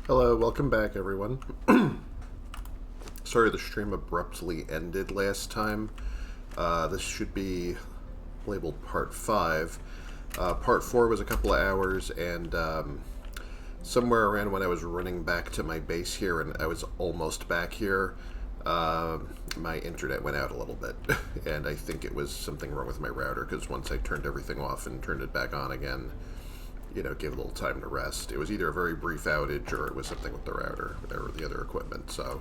Hello, welcome back everyone. Sorry the stream abruptly ended last time. This should be labeled part 5. Part 4 was a couple of hours, and somewhere around when I was running back to my base here and I was almost back here, my internet went out a little bit. And I think it was something wrong with my router, because once I turned everything off and turned it back on again, gave a little time to rest. It was either a very brief outage or it was something with the router or the other equipment. So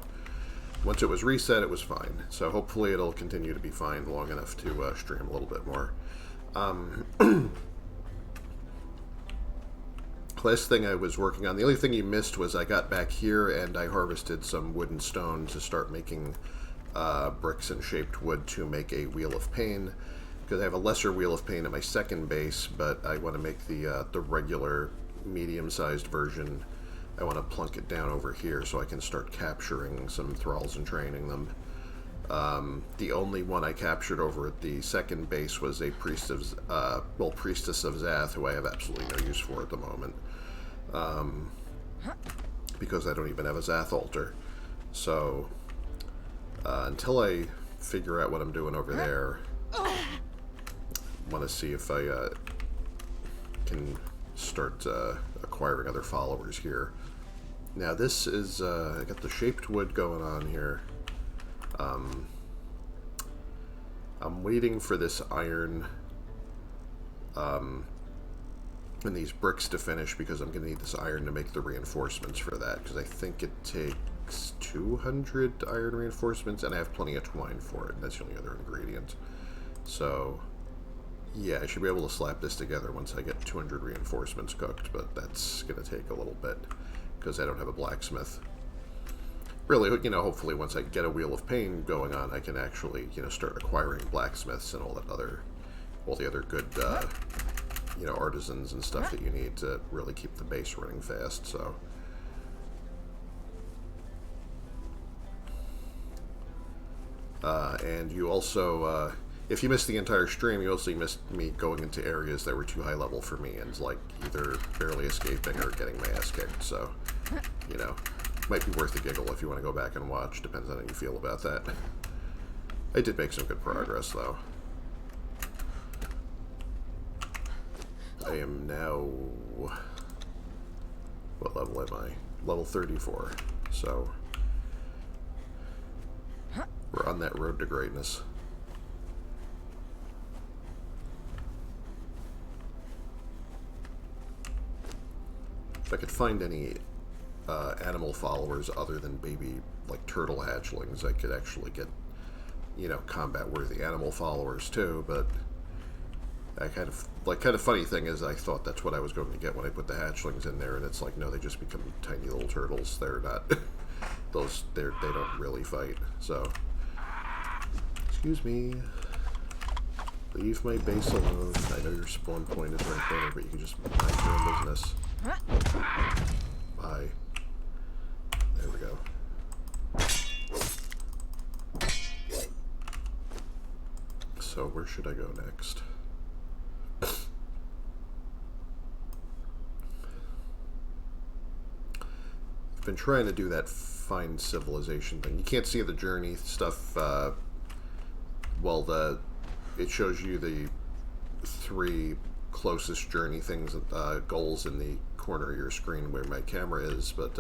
once it was reset, it was fine. So hopefully it'll continue to be fine long enough to stream a little bit more. Last thing I was working on, the only thing you missed was I got back here and I harvested some wood and stone to start making bricks and shaped wood to make a wheel of pain. Because I have a lesser wheel of pain at my second base, but I want to make the regular medium-sized version. I want to plunk it down over here so I can start capturing some thralls and training them. The only one I captured over at the second base was a priestess of Zath, who I have absolutely no use for at the moment. Because I don't even have a Zath altar. So, until I figure out what I'm doing over there, want to see if I can start acquiring other followers here. Now this is, I got the shaped wood going on here. I'm waiting for this iron and these bricks to finish, because I'm going to need this iron to make the reinforcements for that, because I think it takes 200 iron reinforcements, and I have plenty of twine for it. That's the only other ingredient. So yeah, I should be able to slap this together once I get 200 reinforcements cooked, but that's going to take a little bit because I don't have a blacksmith. Really, hopefully once I get a wheel of pain going on, I can actually, start acquiring blacksmiths and all the other good, artisans and stuff that you need to really keep the base running fast. So, and you also, if you missed the entire stream, you also missed me going into areas that were too high level for me and, either barely escaping or getting my ass kicked. So, might be worth a giggle if you want to go back and watch. Depends on how you feel about that. I did make some good progress, though. I am now... What level am I? Level 34. So, we're on that road to greatness. If I could find any animal followers other than baby, turtle hatchlings, I could actually get, combat-worthy animal followers too, but I kind of funny thing is I thought that's what I was going to get when I put the hatchlings in there, and it's like, no, they just become tiny little turtles. They're not, they don't really fight, so. Excuse me. Leave my base alone. I know your spawn point is right there, but you can just mind your own business. Bye. There we go. So where should I go next? I've been trying to do that find civilization thing. You can't see the journey stuff. It shows you the 3 closest journey things, goals in the corner of your screen where my camera is, but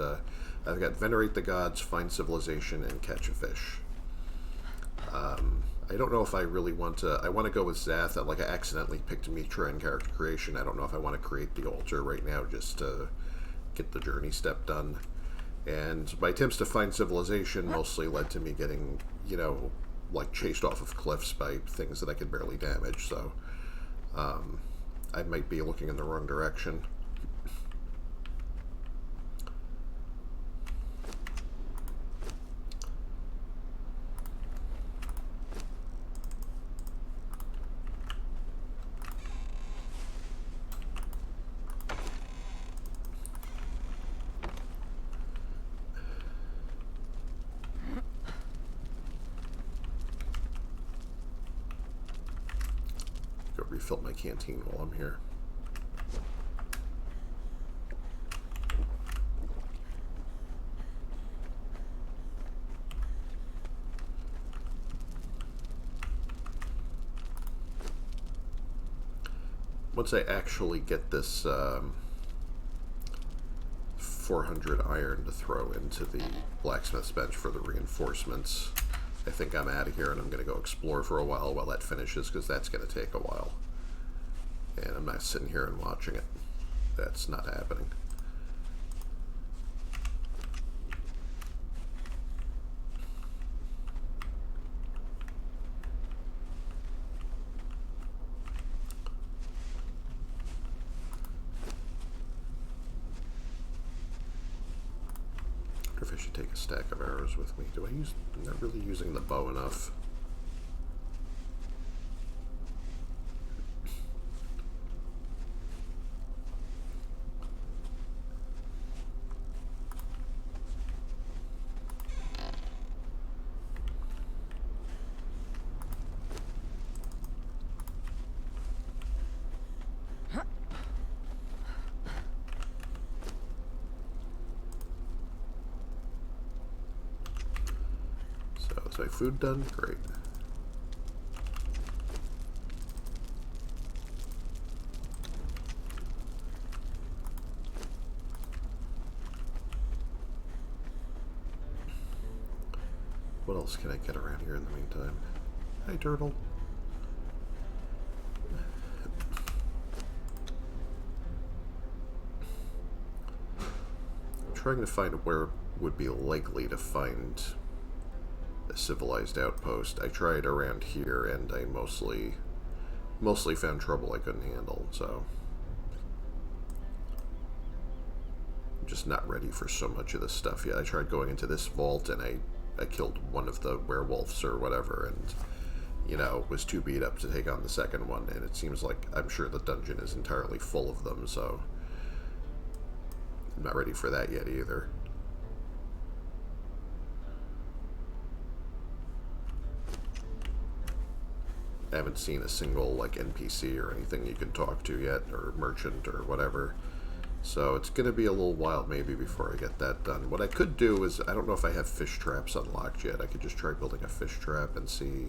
I've got Venerate the Gods, Find Civilization, and Catch a Fish. I don't know if I really want to... I want to go with Zath. I accidentally picked Mitra in character creation. I don't know if I want to create the altar right now just to get the journey step done. And my attempts to find civilization mostly led to me getting, chased off of cliffs by things that I could barely damage, so I might be looking in the wrong direction. Go refill my canteen while I'm here. once I actually get this 400 iron to throw into the blacksmith's bench for the reinforcements, I think I'm out of here and I'm going to go explore for a while that finishes, because that's going to take a while. And I'm not sitting here and watching it. That's not happening. I should take a stack of arrows with me. I'm not really using the bow enough. Is my food done? Great. What else can I get around here in the meantime? Hi, turtle. I'm trying to find where would be likely to find a civilized outpost. I tried around here and I mostly found trouble I couldn't handle, so I'm just not ready for so much of this stuff yet. I tried going into this vault and I killed one of the werewolves or whatever, and you know, was too beat up to take on the second one, and it seems like I'm sure the dungeon is entirely full of them, so I'm not ready for that yet either. I haven't seen a single like NPC or anything you can talk to yet, or merchant or whatever. So it's going to be a little while maybe before I get that done. What I could do is, I don't know if I have fish traps unlocked yet. I could just try building a fish trap and see.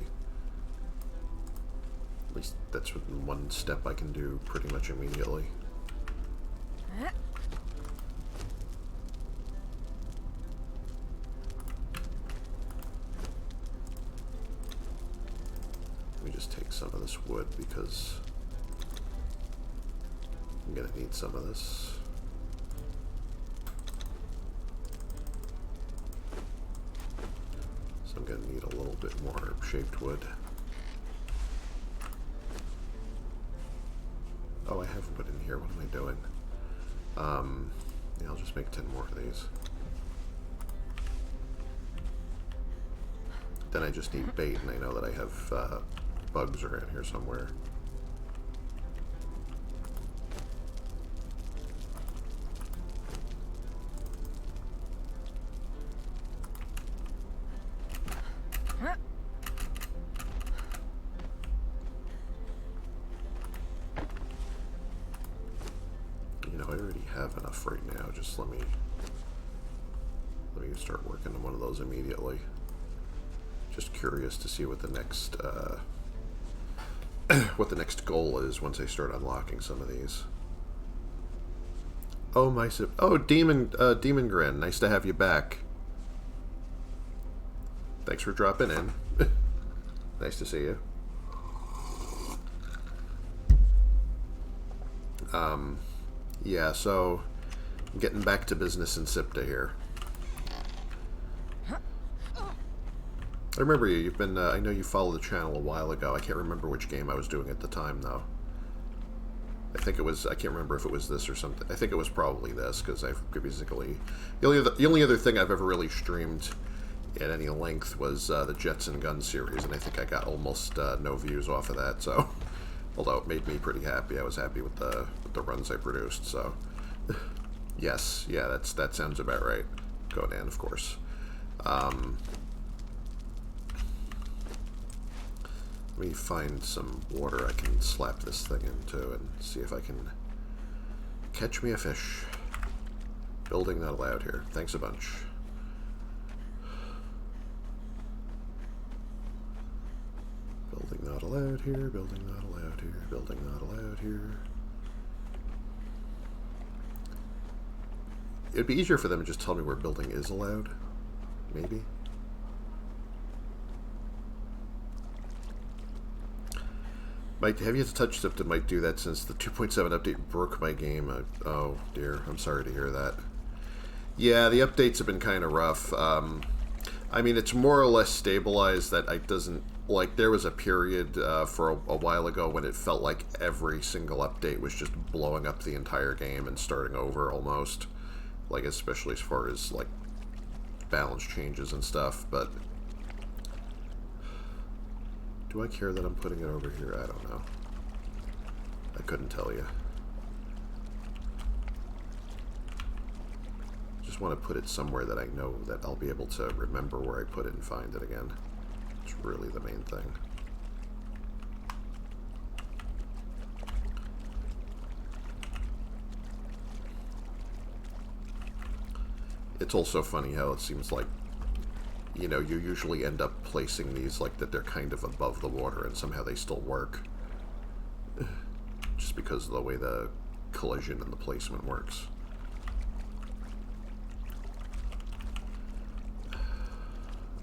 At least that's one step I can do pretty much immediately. Let me just take some of this wood because I'm going to need some of this. I'm going to need a little bit more shaped wood. Oh, I have wood in here. What am I doing? Yeah, I'll just make 10 more of these. Then I just need bait, and I know that I have bugs around here somewhere. Right now, just let me start working on one of those immediately. Just curious to see what the next what the next goal is once I start unlocking some of these. Oh my Demon Grin, nice to have you back. Thanks for dropping in. Nice to see you. Yeah, so getting back to business in Siptah here. I remember you. You've been. I know you followed the channel a while ago. I can't remember which game I was doing at the time, though. I think it was. I can't remember if it was this or something. I think it was probably this, because I've basically the only other thing I've ever really streamed at any length was the Jets and Guns series, and I think I got almost no views off of that. So, although it made me pretty happy, I was happy with the runs I produced. So. Yes, yeah, that sounds about right. Conan, of course. Let me find some water I can slap this thing into and see if I can catch me a fish. Building not allowed here. Thanks a bunch. Building not allowed here, building not allowed here, building not allowed here. it'd be easier for them to just tell me where building is allowed. Maybe. Have yet to touch Siptah might do that since the 2.7 update broke my game. Oh dear, I'm sorry to hear that. Yeah, the updates have been kind of rough. I mean, it's more or less stabilized. That it doesn't, like, there was a period for a while ago when it felt like every single update was just blowing up the entire game and starting over almost. Like, especially as far as, like, balance changes and stuff, but... Do I care that I'm putting it over here? I don't know. I couldn't tell you. Just want to put it somewhere that I know that I'll be able to remember where I put it and find it again. It's really the main thing. It's also funny how it seems like, you know, you usually end up placing these like that they're kind of above the water and somehow they still work. Just because of the way the collision and the placement works.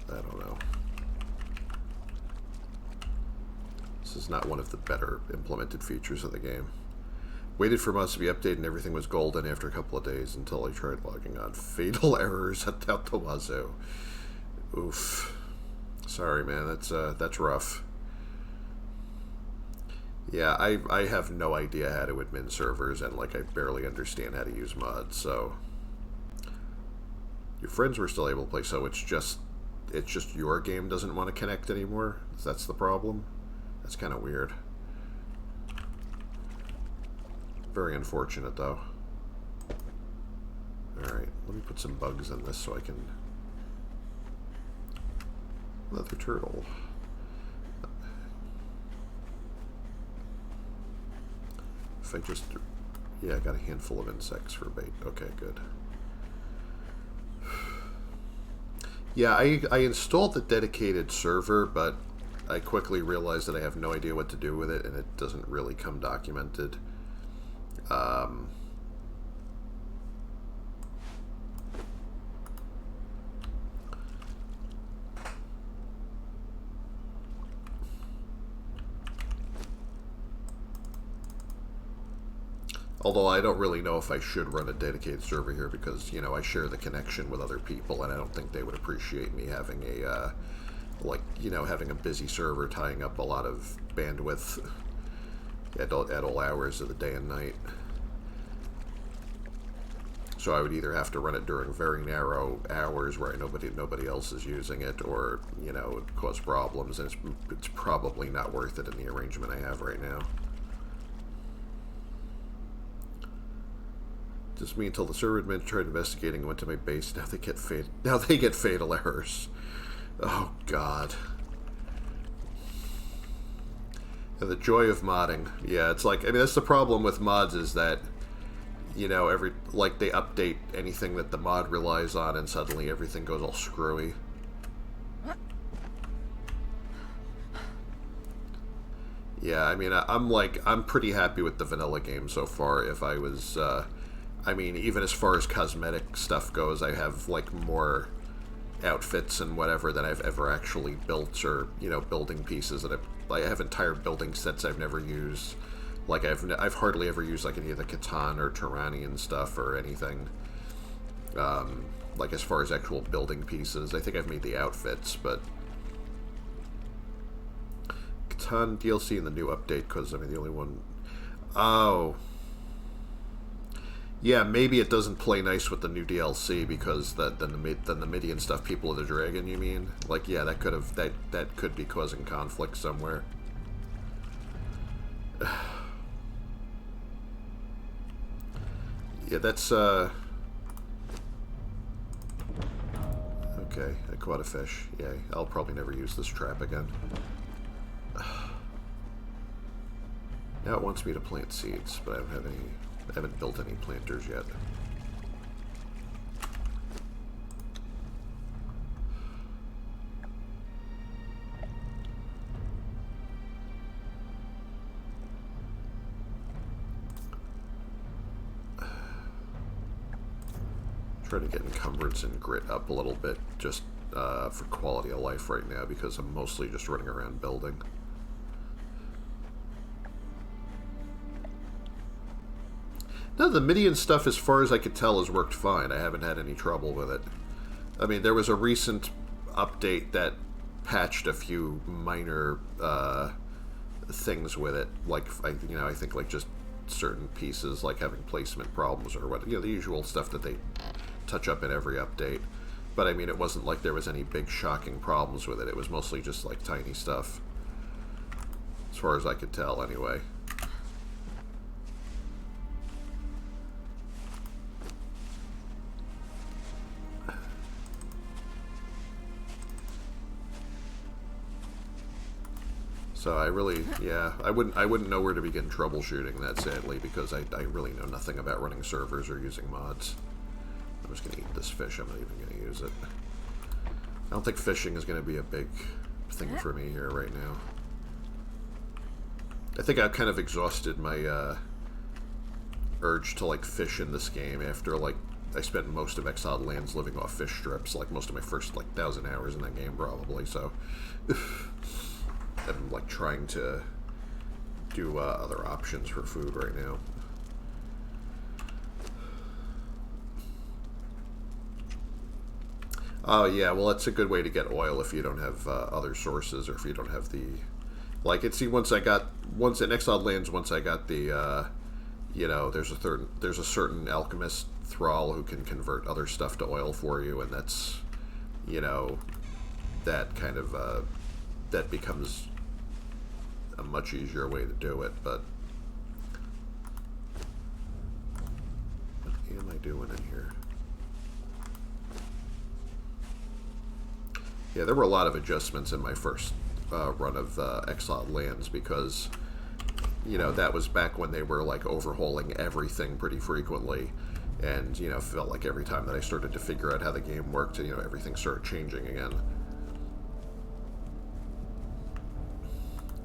I don't know. This is not one of the better implemented features of the game. Waited for months to be updated and everything was golden after a couple of days until I tried logging on. Fatal errors out the wazoo. Oof. Sorry, man. That's rough. Yeah, I have no idea how to admin servers, and like I barely understand how to use mods. So your friends were still able to play. So it's just your game doesn't want to connect anymore. That's the problem. That's kind of weird. Very unfortunate, though. Alright, let me put some bugs in this so I can... Another turtle. If I just... Yeah, I got a handful of insects for bait. Okay, good. Yeah, I installed the dedicated server, but I quickly realized that I have no idea what to do with it, and it doesn't really come documented. Although I don't really know if I should run a dedicated server here because, you know, I share the connection with other people, and I don't think they would appreciate me having a, like, you know, having a busy server tying up a lot of bandwidth at all hours of the day and night. So I would either have to run it during very narrow hours where nobody else is using it, or, you know, it would cause problems, and it's probably not worth it in the arrangement I have right now. Just me until the server admin tried investigating and went to my base. Now they get fatal errors. Oh God. And the joy of modding. Yeah, it's like, I mean, that's the problem with mods, is that, you know, they update anything that the mod relies on and suddenly everything goes all screwy. Yeah, I mean, I'm pretty happy with the vanilla game so far. If I was, I mean, even as far as cosmetic stuff goes, I have, like, more outfits and whatever than I've ever actually built, or, you know, building pieces that I have entire building sets I've never used. Like, I've hardly ever used, like, any of the Catan or Turanian stuff or anything. Like, as far as actual building pieces, I think I've made the outfits, but Catan DLC in the new update, because, I mean, the only one... Oh... Yeah, maybe it doesn't play nice with the new DLC because the Midian stuff, People of the Dragon, you mean? Like, yeah, that could be causing conflict somewhere. Yeah, that's, okay, I caught a fish. Yay. I'll probably never use this trap again. Now it wants me to plant seeds, but I haven't built any planters yet. Trying to get encumbrance and grit up a little bit just for quality of life right now because I'm mostly just running around building. No, the Midian stuff, as far as I could tell, has worked fine. I haven't had any trouble with it. I mean, there was a recent update that patched a few minor things with it, like I think like just certain pieces, like having placement problems or what, the usual stuff that they touch up in every update. But I mean, it wasn't like there was any big shocking problems with it. It was mostly just like tiny stuff, as far as I could tell, anyway. So I really, I wouldn't know where to begin troubleshooting that, sadly, because I really know nothing about running servers or using mods. I'm just going to eat this fish. I'm not even going to use it. I don't think fishing is going to be a big thing for me here right now. I think I've kind of exhausted my urge to like fish in this game after like I spent most of Exiled Lands living off fish strips, like most of my first like 1,000 hours in that game probably. So I'm like trying to do other options for food right now. Oh yeah, well that's a good way to get oil if you don't have other sources, or if you don't have the, like, it's, see, once in Exiled Lands, once I got the, there's a certain alchemist thrall who can convert other stuff to oil for you, and that's, that kind of, that becomes a much easier way to do it. But what am I doing in here? Yeah, there were a lot of adjustments in my first run of Exiled Lands because, that was back when they were, like, overhauling everything pretty frequently. And, felt like every time that I started to figure out how the game worked, everything started changing again.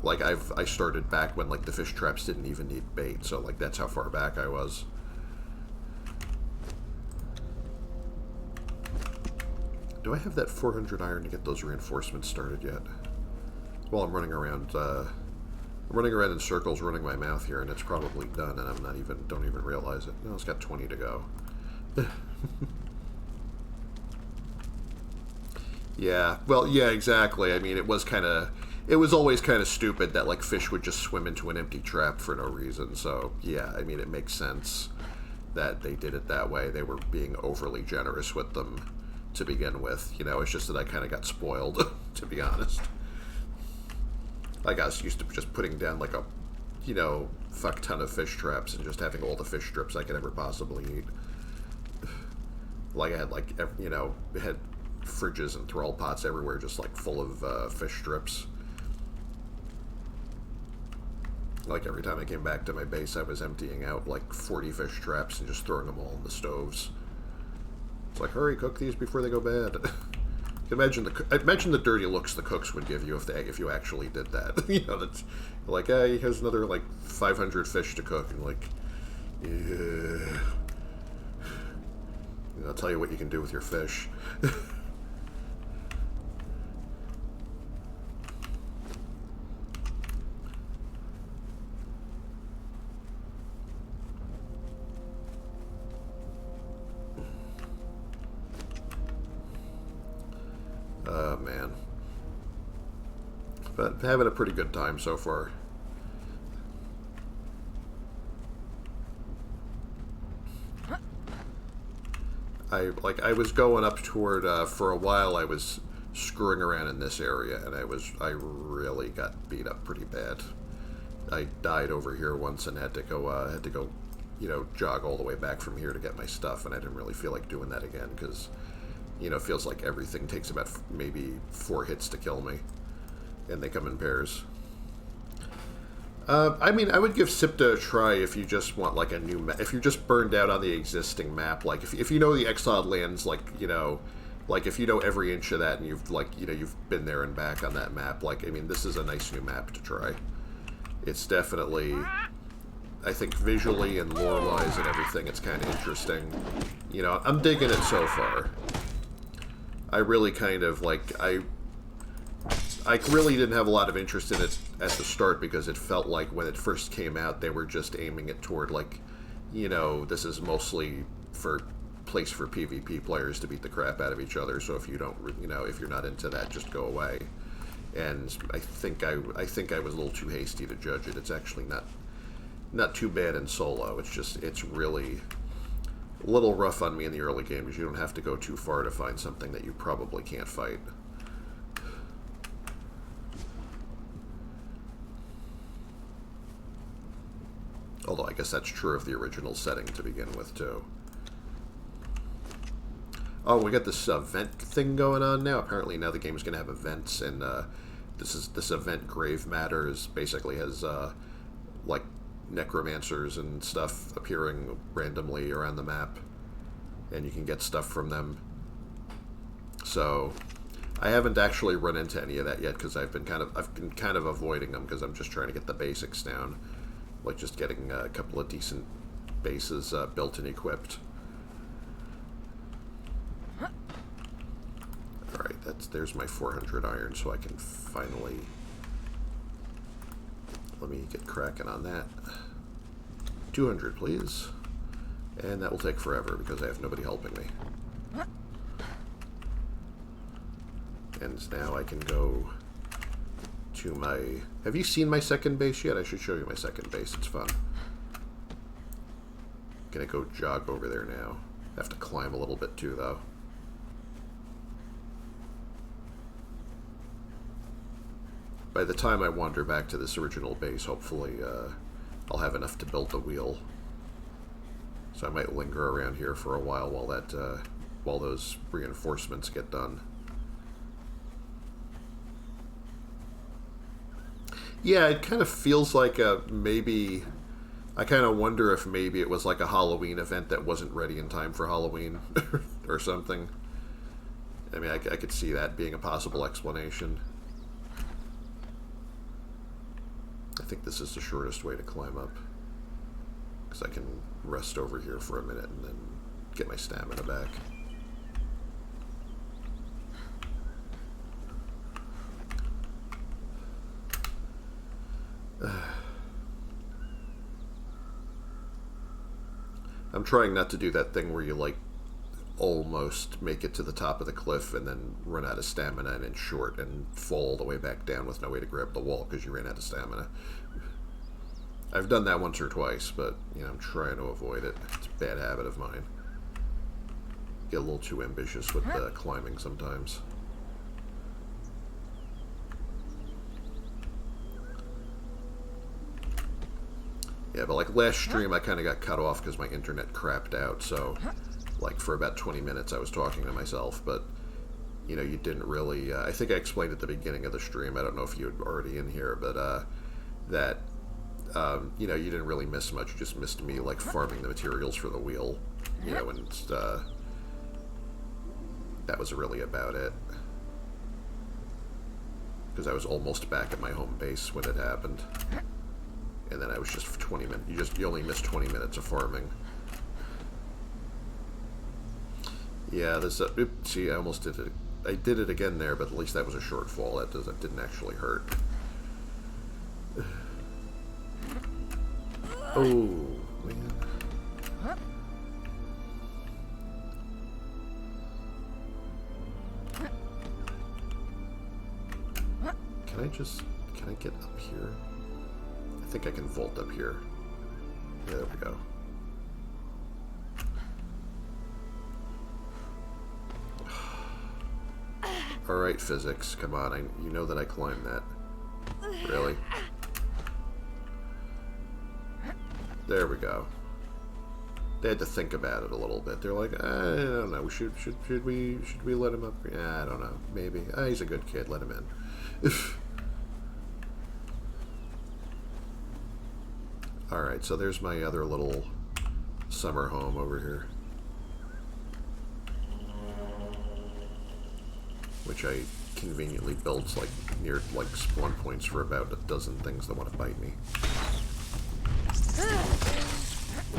Like, I started back when, like, the fish traps didn't even need bait, so, like, that's how far back I was. Do I have that 400 iron to get those reinforcements started yet? Well, I'm running around in circles, running my mouth here, and it's probably done, and don't even realize it. No, it's got 20 to go. Yeah, well, yeah, exactly. I mean, it was always kind of stupid that, like, fish would just swim into an empty trap for no reason. So, yeah, I mean, it makes sense that they did it that way. They were being overly generous with them to begin with. It's just that I kind of got spoiled, to be honest. I got used to just putting down, like, a, fuck ton of fish traps and just having all the fish strips I could ever possibly eat. Like, I had, like, it had fridges and thrall pots everywhere just, like, full of fish strips. Like, every time I came back to my base, I was emptying out, like, 40 fish traps and just throwing them all in the stoves. It's like, hurry, cook these before they go bad. Imagine the dirty looks the cooks would give you if you actually did that. That's like, hey, here's another, like, 500 fish to cook, and, like, yeah. I'll tell you what you can do with your fish. Man. But having a pretty good time so far. I was going up toward, for a while I was screwing around in this area, and I really got beat up pretty bad. I died over here once and had to go, jog all the way back from here to get my stuff, and I didn't really feel like doing that again, because it feels like everything takes about maybe 4 hits to kill me, and they come in pairs. I mean, I would give Siptah a try if you just want, like, a new map. If you're just burned out on the existing map, like, if you know the Exiled Lands, like, like, if you know every inch of that and you've, like, you've been there and back on that map, like, I mean, this is a nice new map to try. It's definitely, I think visually and lore-wise and everything, it's kind of interesting. You know, I'm digging it so far. I really kind of, like, I really didn't have a lot of interest in it at the start because it felt like when it first came out, they were just aiming it toward, like, you know, this is mostly for place for PvP players to beat the crap out of each other, so if you don't, you know, if you're not into that, just go away. And I think I was a little too hasty to judge it. It's actually not too bad in solo. It's just, it's really a little rough on me in the early game because you don't have to go too far to find something that you probably can't fight. Although I guess that's true of the original setting to begin with, too. Oh, we got this vent thing going on now. Apparently now the game's going to have events, and this event, Grave Matters, basically has, like, necromancers and stuff appearing randomly around the map, and you can get stuff from them. So I haven't actually run into any of that yet because I've been kind of avoiding them because I'm just trying to get the basics down, like just getting a couple of decent bases built and equipped. All right, there's my 400 iron, so I can finally, let me get cracking on that. 200, please. And that will take forever because I have nobody helping me. And now I can go to my... Have you seen my second base yet? I should show you my second base. It's fun. Gonna go jog over there now. Have to climb a little bit too, though. By the time I wander back to this original base, hopefully I'll have enough to build the wheel. So I might linger around here for a while while those reinforcements get done. Yeah, it kind of feels like maybe... I kind of wonder if maybe it was like a Halloween event that wasn't ready in time for Halloween or something. I mean, I could see that being a possible explanation. I think this is the shortest way to climb up, because I can rest over here for a minute and then get my stamina back. I'm trying not to do that thing where you, like, almost make it to the top of the cliff and then run out of stamina and then short and fall all the way back down with no way to grab the wall because you ran out of stamina. I've done that once or twice, but, you know, I'm trying to avoid it. It's a bad habit of mine. Get a little too ambitious with climbing sometimes. Yeah, but like last stream I kind of got cut off because my internet crapped out, so like for about 20 minutes I was talking to myself, but you know, you didn't really, I think I explained at the beginning of the stream, I don't know if you were already in here, but that, you know, you didn't really miss much, you just missed me like farming the materials for the wheel, you know, and that was really about it. Because I was almost back at my home base when it happened. And then I was just for 20 minutes. You only missed 20 minutes of farming. Yeah, this. See, I almost did it. I did it again there, but at least that was a shortfall. That didn't actually hurt. Oh man. Can I get up here? I think I can vault up here. Yeah, there we go. Alright, physics, come on. You know that I climbed that. Really? There we go. They had to think about it a little bit. They're like, I don't know. Should we let him up? Yeah, I don't know. Maybe. He's a good kid. Let him in. Alright, so there's my other little summer home over here. Which I conveniently built like near like spawn points for about a dozen things that want to bite me. I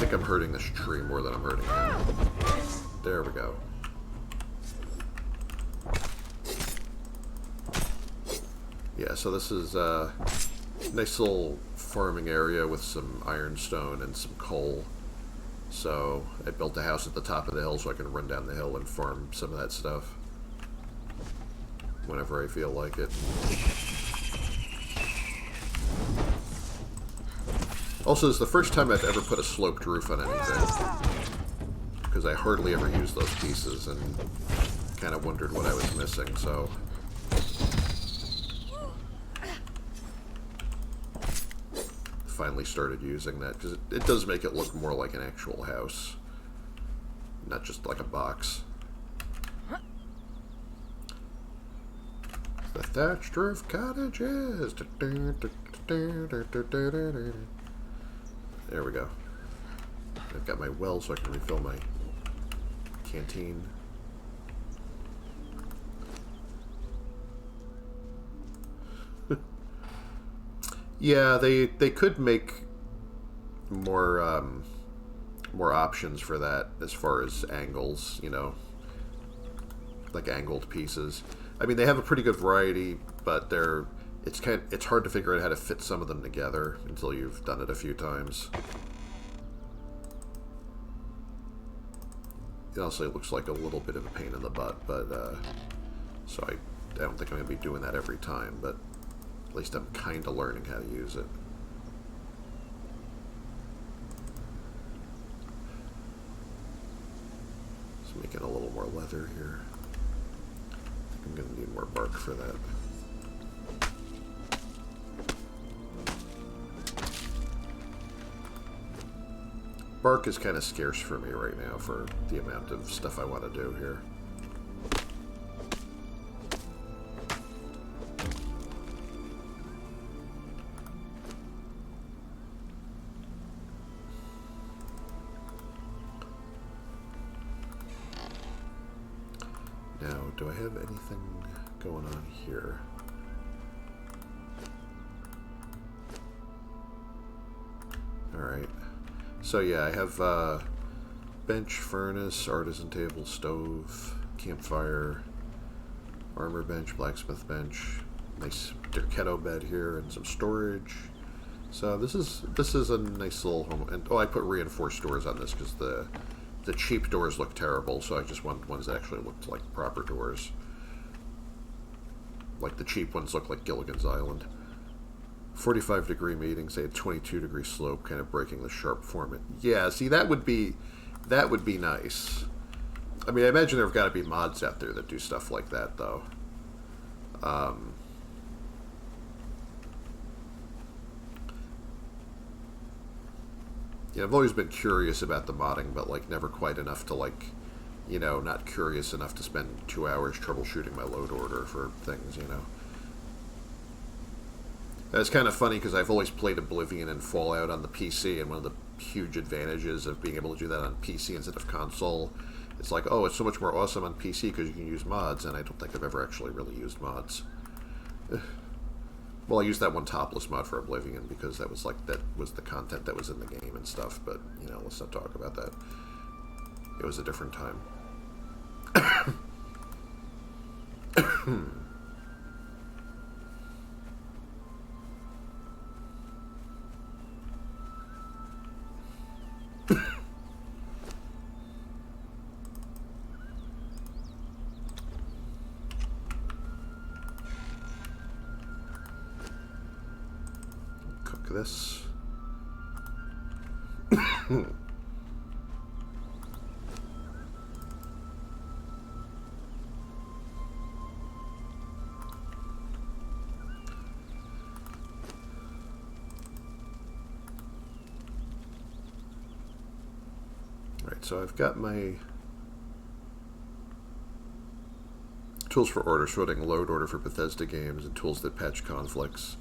think I'm hurting this tree more than I'm hurting him. There we go. Yeah, so this is a nice little farming area with some ironstone and some coal. So I built a house at the top of the hill so I can run down the hill and farm some of that stuff whenever I feel like it. Also, it's the first time I've ever put a sloped roof on anything, because I hardly ever use those pieces and kind of wondered what I was missing, so... finally started using that, because it does make it look more like an actual house, not just like a box. The thatched roof cottages. There we go. I've got my well so I can refill my canteen. Yeah, they could make more more options for that as far as angles, you know, like angled pieces. I mean, they have a pretty good variety, but it's hard to figure out how to fit some of them together until you've done it a few times. It also looks like a little bit of a pain in the butt, but so I don't think I'm going to be doing that every time, but at least I'm kind of learning how to use it. Just making a little more leather here. I think I'm going to need more bark for that. Bark is kind of scarce for me right now for the amount of stuff I want to do here. Now, do I have anything going on here? Alright. So yeah, I have bench, furnace, artisan table, stove, campfire, armor bench, blacksmith bench, nice Dirketto bed here, and some storage. So this is a nice little home. And oh, I put reinforced doors on this because the cheap doors look terrible, so I just want ones that actually looked like proper doors. Like the cheap ones look like Gilligan's Island. 45-degree meetings, they had 22-degree slope, kind of breaking the sharp form. Yeah, see, that would be nice. I mean, I imagine there have got to be mods out there that do stuff like that, though. Yeah, I've always been curious about the modding, but, like, never quite enough to, like, you know, not curious enough to spend 2 hours troubleshooting my load order for things, you know. It's kind of funny because I've always played Oblivion and Fallout on the PC, and one of the huge advantages of being able to do that on PC instead of console, it's like, oh, it's so much more awesome on PC because you can use mods, and I don't think I've ever actually really used mods. Well, I used that one topless mod for Oblivion because that was the content that was in the game and stuff, but, you know, let's not talk about that. It was a different time. Cook this. Alright, so I've got my tools for order sorting, load order for Bethesda games, and tools that patch conflicts.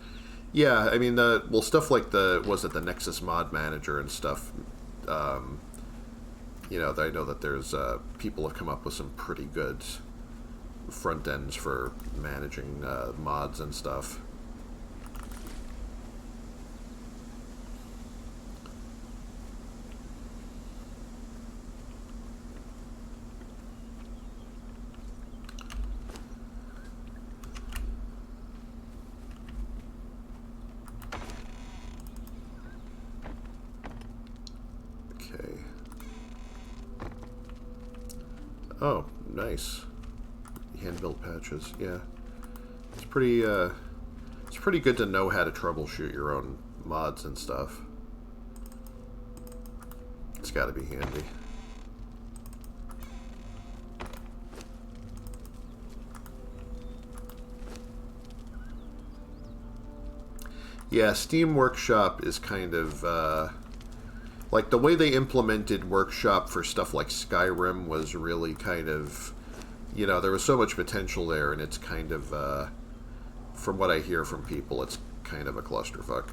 Yeah, I mean, well, stuff like the Nexus Mod Manager and stuff you know, I know that there's people have come up with some pretty good front ends for managing mods and stuff. Oh, nice. Hand-built patches, yeah. It's pretty good to know how to troubleshoot your own mods and stuff. It's gotta be handy. Yeah, Steam Workshop is kind of, like, the way they implemented Workshop for stuff like Skyrim was really kind of, you know, there was so much potential there, and it's kind of, from what I hear from people, it's kind of a clusterfuck,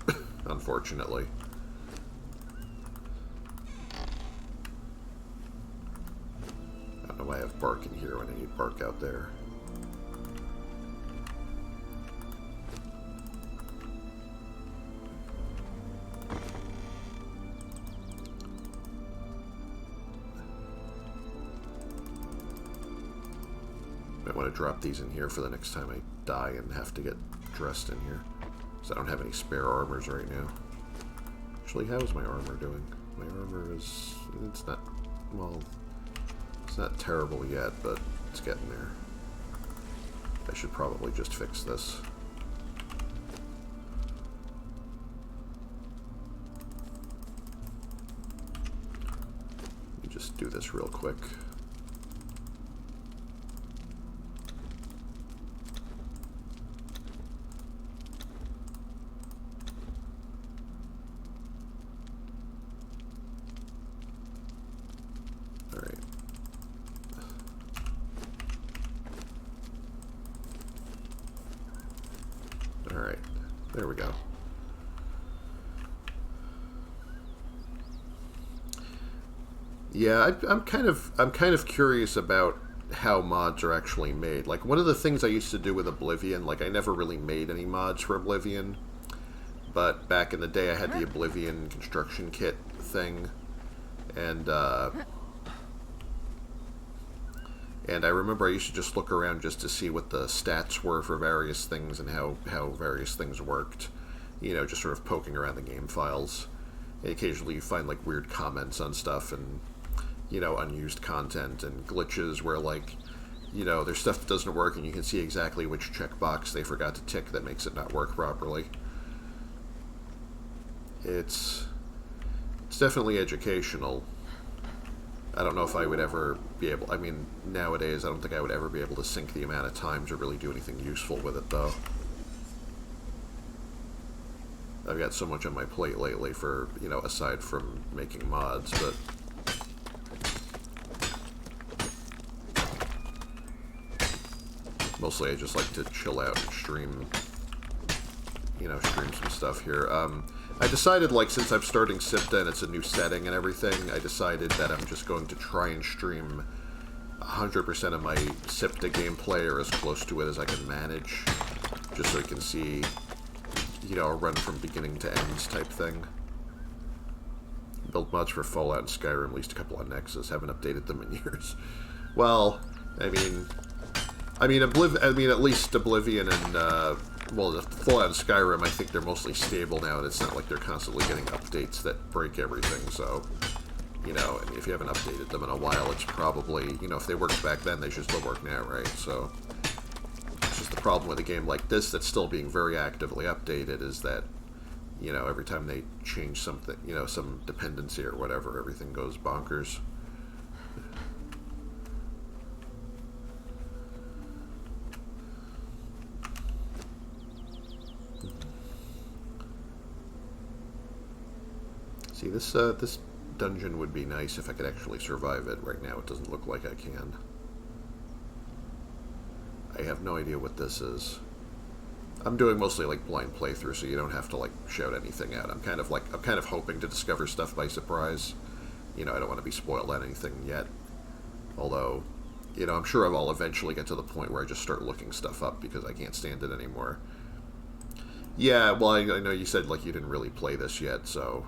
unfortunately. I don't know why I have bark in here when I need bark out there. I want to drop these in here for the next time I die and have to get dressed in here. Because I don't have any spare armors right now. Actually, how's my armor doing? My armor is... it's not... well... it's not terrible yet, but it's getting there. I should probably just fix this. Let me just do this real quick. There we go. Yeah, I'm kind of curious about how mods are actually made. Like, one of the things I used to do with Oblivion, like, I never really made any mods for Oblivion, but back in the day I had the Oblivion construction kit thing, and I remember I used to just look around just to see what the stats were for various things and how various things worked. You know, just sort of poking around the game files. And occasionally you find, like, weird comments on stuff and, you know, unused content and glitches where, like, you know, there's stuff that doesn't work and you can see exactly which checkbox they forgot to tick that makes it not work properly. It's definitely educational. I don't know if I would ever be able... I mean, nowadays, I don't think I would ever be able to sink the amount of time to really do anything useful with it, though. I've got so much on my plate lately for, you know, aside from making mods, but... mostly I just like to chill out and stream, you know, stream some stuff here. I decided, like, since I'm starting Siptah and it's a new setting and everything, I decided that I'm just going to try and stream 100% of my Siptah gameplay, or as close to it as I can manage, just so you can see, you know, a run from beginning to ends type thing. Build mods for Fallout and Skyrim, at least a couple on Nexus. Haven't updated them in years. Well, I mean, at least Oblivion and, well, Fallout and Skyrim, I think they're mostly stable now, and it's not like they're constantly getting updates that break everything, so, you know, if you haven't updated them in a while, it's probably, you know, if they worked back then, they should still work now, right? So, it's just the problem with a game like this that's still being very actively updated is that, you know, every time they change something, you know, some dependency or whatever, everything goes bonkers. See, this dungeon would be nice if I could actually survive it. Right now, it doesn't look like I can. I have no idea what this is. I'm doing mostly, like, blind playthrough, so you don't have to, like, shout anything out. I'm kind of hoping to discover stuff by surprise. you know, I don't want to be spoiled on anything yet. Although, you know, I'm sure I'll eventually get to the point where I just start looking stuff up because I can't stand it anymore. Yeah, well, I know you said, like, you didn't really play this yet, so...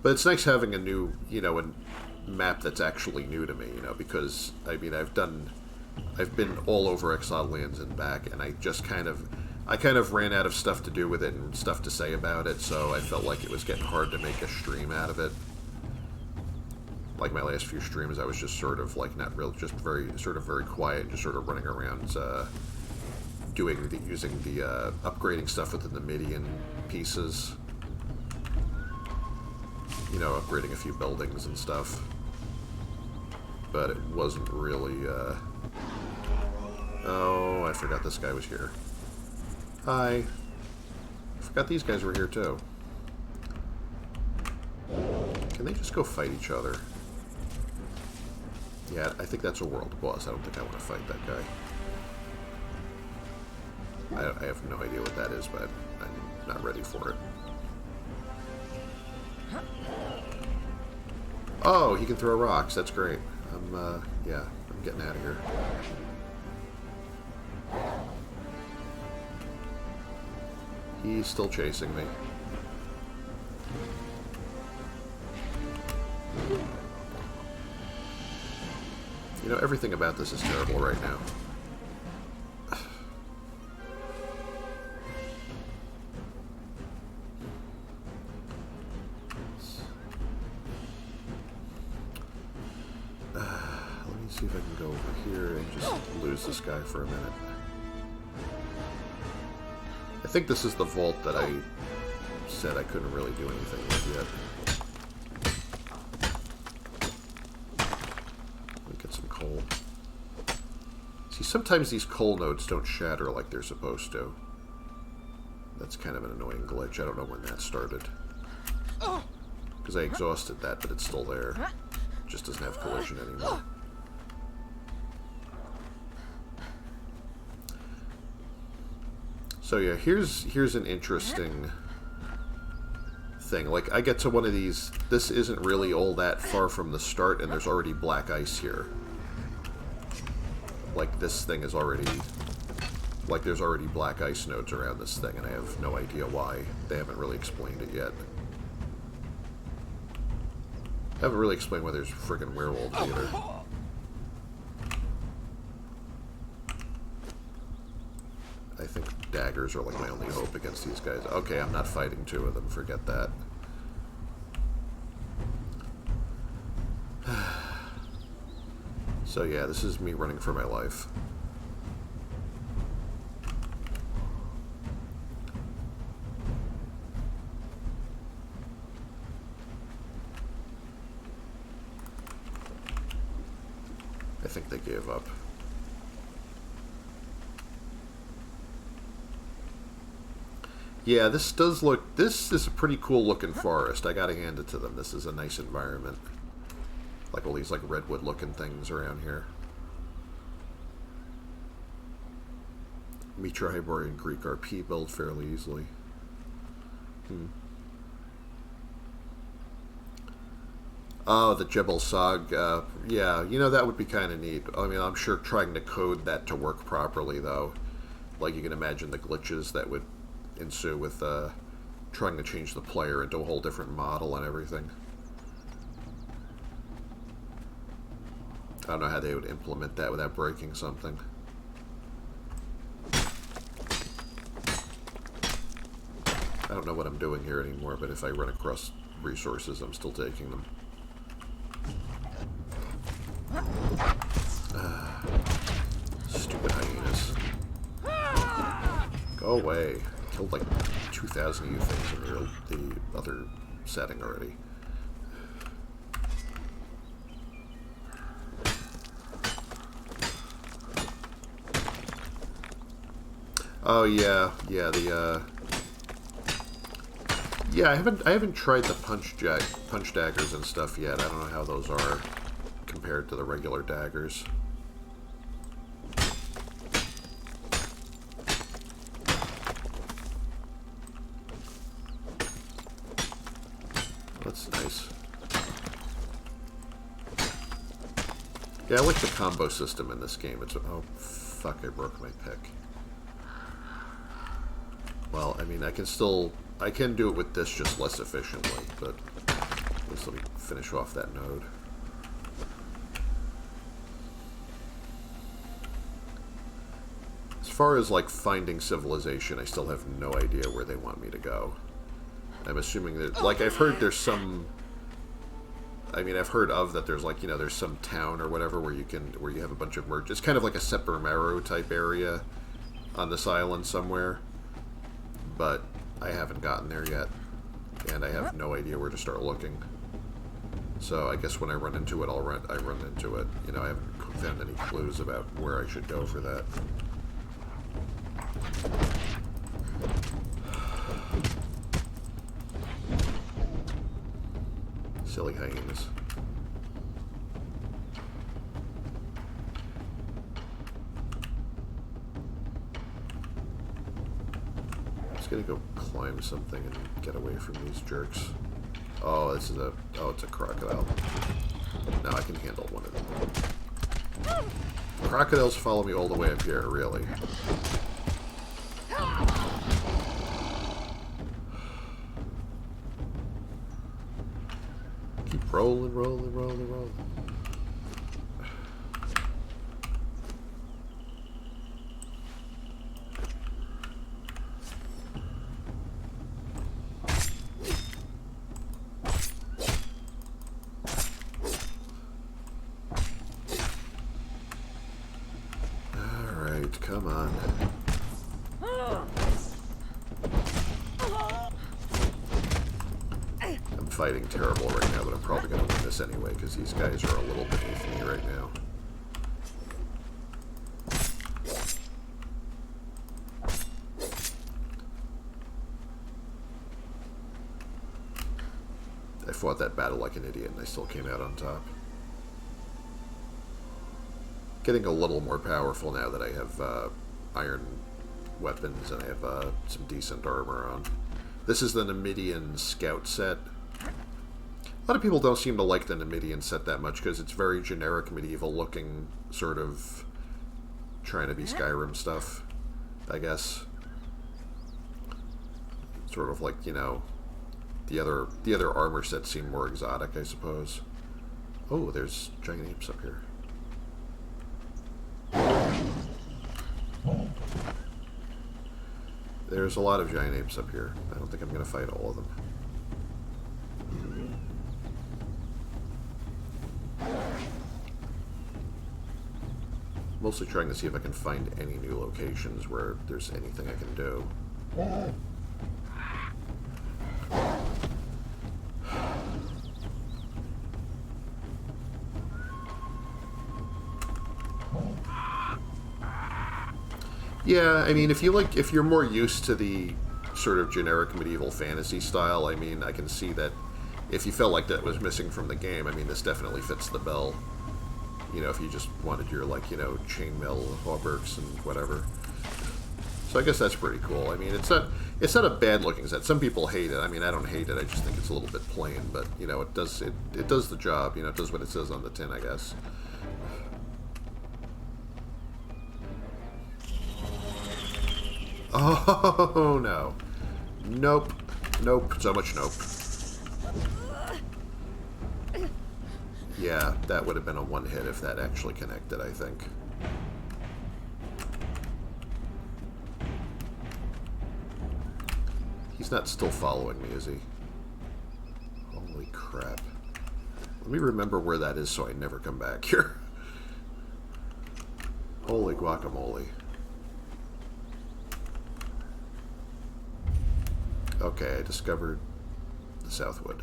But it's nice having a new, you know, a map that's actually new to me, you know, because, I mean, I've been all over Exiled Lands and back, and I kind of ran out of stuff to do with it and stuff to say about it, so I felt like it was getting hard to make a stream out of it. Like my last few streams, I was just sort of, like, not real, just very quiet, just sort of running around, using the, upgrading stuff within the Midian pieces. You know, upgrading a few buildings and stuff. But it wasn't really, Oh, I forgot this guy was here. Hi. I forgot these guys were here, too. Can they just go fight each other? Yeah, I think that's a world boss. I don't think I want to fight that guy. I have no idea what that is, but I'm not ready for it. Oh, he can throw rocks. That's great. Yeah, I'm getting out of here. He's still chasing me. You know, everything about this is terrible right now. Let me see if I can go over here and just lose this guy for a minute. I think this is the vault that I said I couldn't really do anything with yet. Coal. See, sometimes these coal nodes don't shatter like they're supposed to. That's kind of an annoying glitch. I don't know when that started. Because I exhausted that, but it's still there. It just doesn't have collision anymore. So yeah, here's an interesting thing. Like, I get to one of these. This isn't really all that far from the start, and there's already black ice here. Like, this thing is already... Like, there's already black ice nodes around this thing, and I have no idea why. They haven't really explained it yet. I haven't really explained why there's friggin' werewolves either. I think daggers are, like, my only hope against these guys. Okay, I'm not fighting two of them. Forget that. So yeah, this is me running for my life. I think they gave up. Yeah, this does look... This is a pretty cool looking forest. I gotta hand it to them. This is a nice environment. Like all these, like, redwood looking things around here. Mitra, Hyborian, Greek RP build fairly easily. Oh, the Jebel Sag. Yeah, you know, that would be kind of neat. I mean, I'm sure trying to code that to work properly, though. Like, you can imagine the glitches that would ensue with trying to change the player into a whole different model and everything. I don't know how they would implement that without breaking something. I don't know what I'm doing here anymore, but if I run across resources, I'm still taking them. Stupid hyenas. Go away. I killed like 2,000 of you things in the other setting already. Oh yeah, yeah, yeah, I haven't tried the punch daggers and stuff yet. I don't know how those are compared to the regular daggers. that's nice. Yeah, I like the combo system in this game. It's... Oh, fuck, I broke my pick. Well, I mean, I can still... I can do it with this just less efficiently, but... At least let me finish off that node. As far as, like, finding civilization, I still have no idea where they want me to go. I'm assuming that... Like, I've heard there's some... I mean, I've heard of that there's, like, you know, there's some town or whatever where you can... Where you have a bunch of merchants. It's kind of like a Seppermero type area on this island somewhere. But I haven't gotten there yet. And I have no idea where to start looking. So I guess when I run into it, I run into it. You know, I haven't found any clues about where I should go for that. Silly hyenas. I'm just gonna go climb something and get away from these jerks. Oh, this is a... Oh, it's a crocodile. Now I can handle one of them. Crocodiles follow me all the way up here, really. Keep rolling, rolling, rolling, rolling. Come on. I'm fighting terrible right now, but I'm probably going to win this anyway, because these guys are a little beneath me right now. I fought that battle like an idiot, and I still came out on top. Getting a little more powerful now that I have iron weapons and I have some decent armor on. This is the Numidian Scout set. A lot of people don't seem to like the Numidian set that much because it's very generic medieval looking, sort of trying to be Skyrim stuff, I guess. Sort of like, you know, the other armor sets seem more exotic, I suppose. Oh, there's giant apes up here. There's a lot of giant apes up here. I don't think I'm going to fight all of them. Mostly trying to see if I can find any new locations where there's anything I can do. Yeah, I mean, if you're more used to the sort of generic medieval fantasy style, I mean, I can see that if you felt like that was missing from the game, I mean, this definitely fits the bill. You know, if you just wanted your, like, you know, chainmail hauberks and whatever. So I guess that's pretty cool. I mean, it's not a bad looking set. Some people hate it. I mean, I don't hate it. I just think it's a little bit plain, but you know, it does the job. You know, it does what it says on the tin, I guess. Oh, no. Nope. Nope. So much nope. Yeah, that would have been a one hit if that actually connected, I think. He's not still following me, is he? Holy crap. Let me remember where that is so I never come back here. Holy guacamole. Okay, I discovered the Southwood.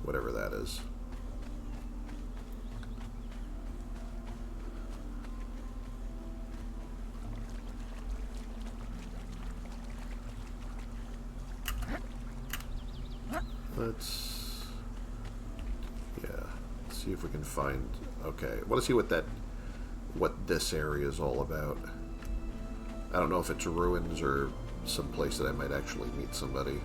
Whatever that is. Let's see if we can find... Okay, I want to see what this area is all about. I don't know if it's ruins or some place that I might actually meet somebody.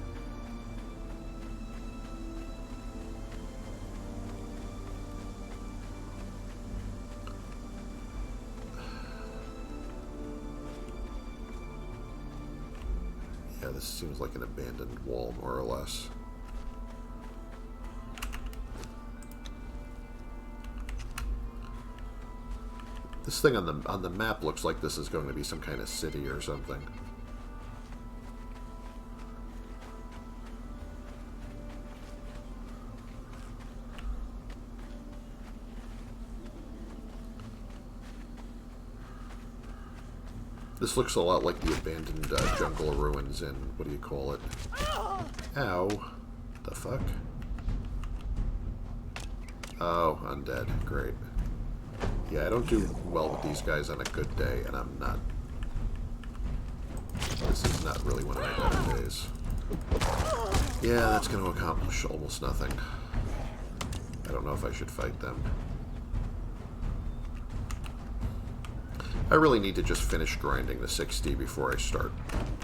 Yeah, this seems like an abandoned wall, more or less. This thing on the map looks like this is going to be some kind of city or something. This looks a lot like the abandoned jungle ruins in, what do you call it? Ow. The fuck? Oh, undead. Great. Yeah, I don't do well with these guys on a good day, and I'm not... This is not really one of my better days. Yeah, that's going to accomplish almost nothing. I don't know if I should fight them. I really need to just finish grinding the 60 before I start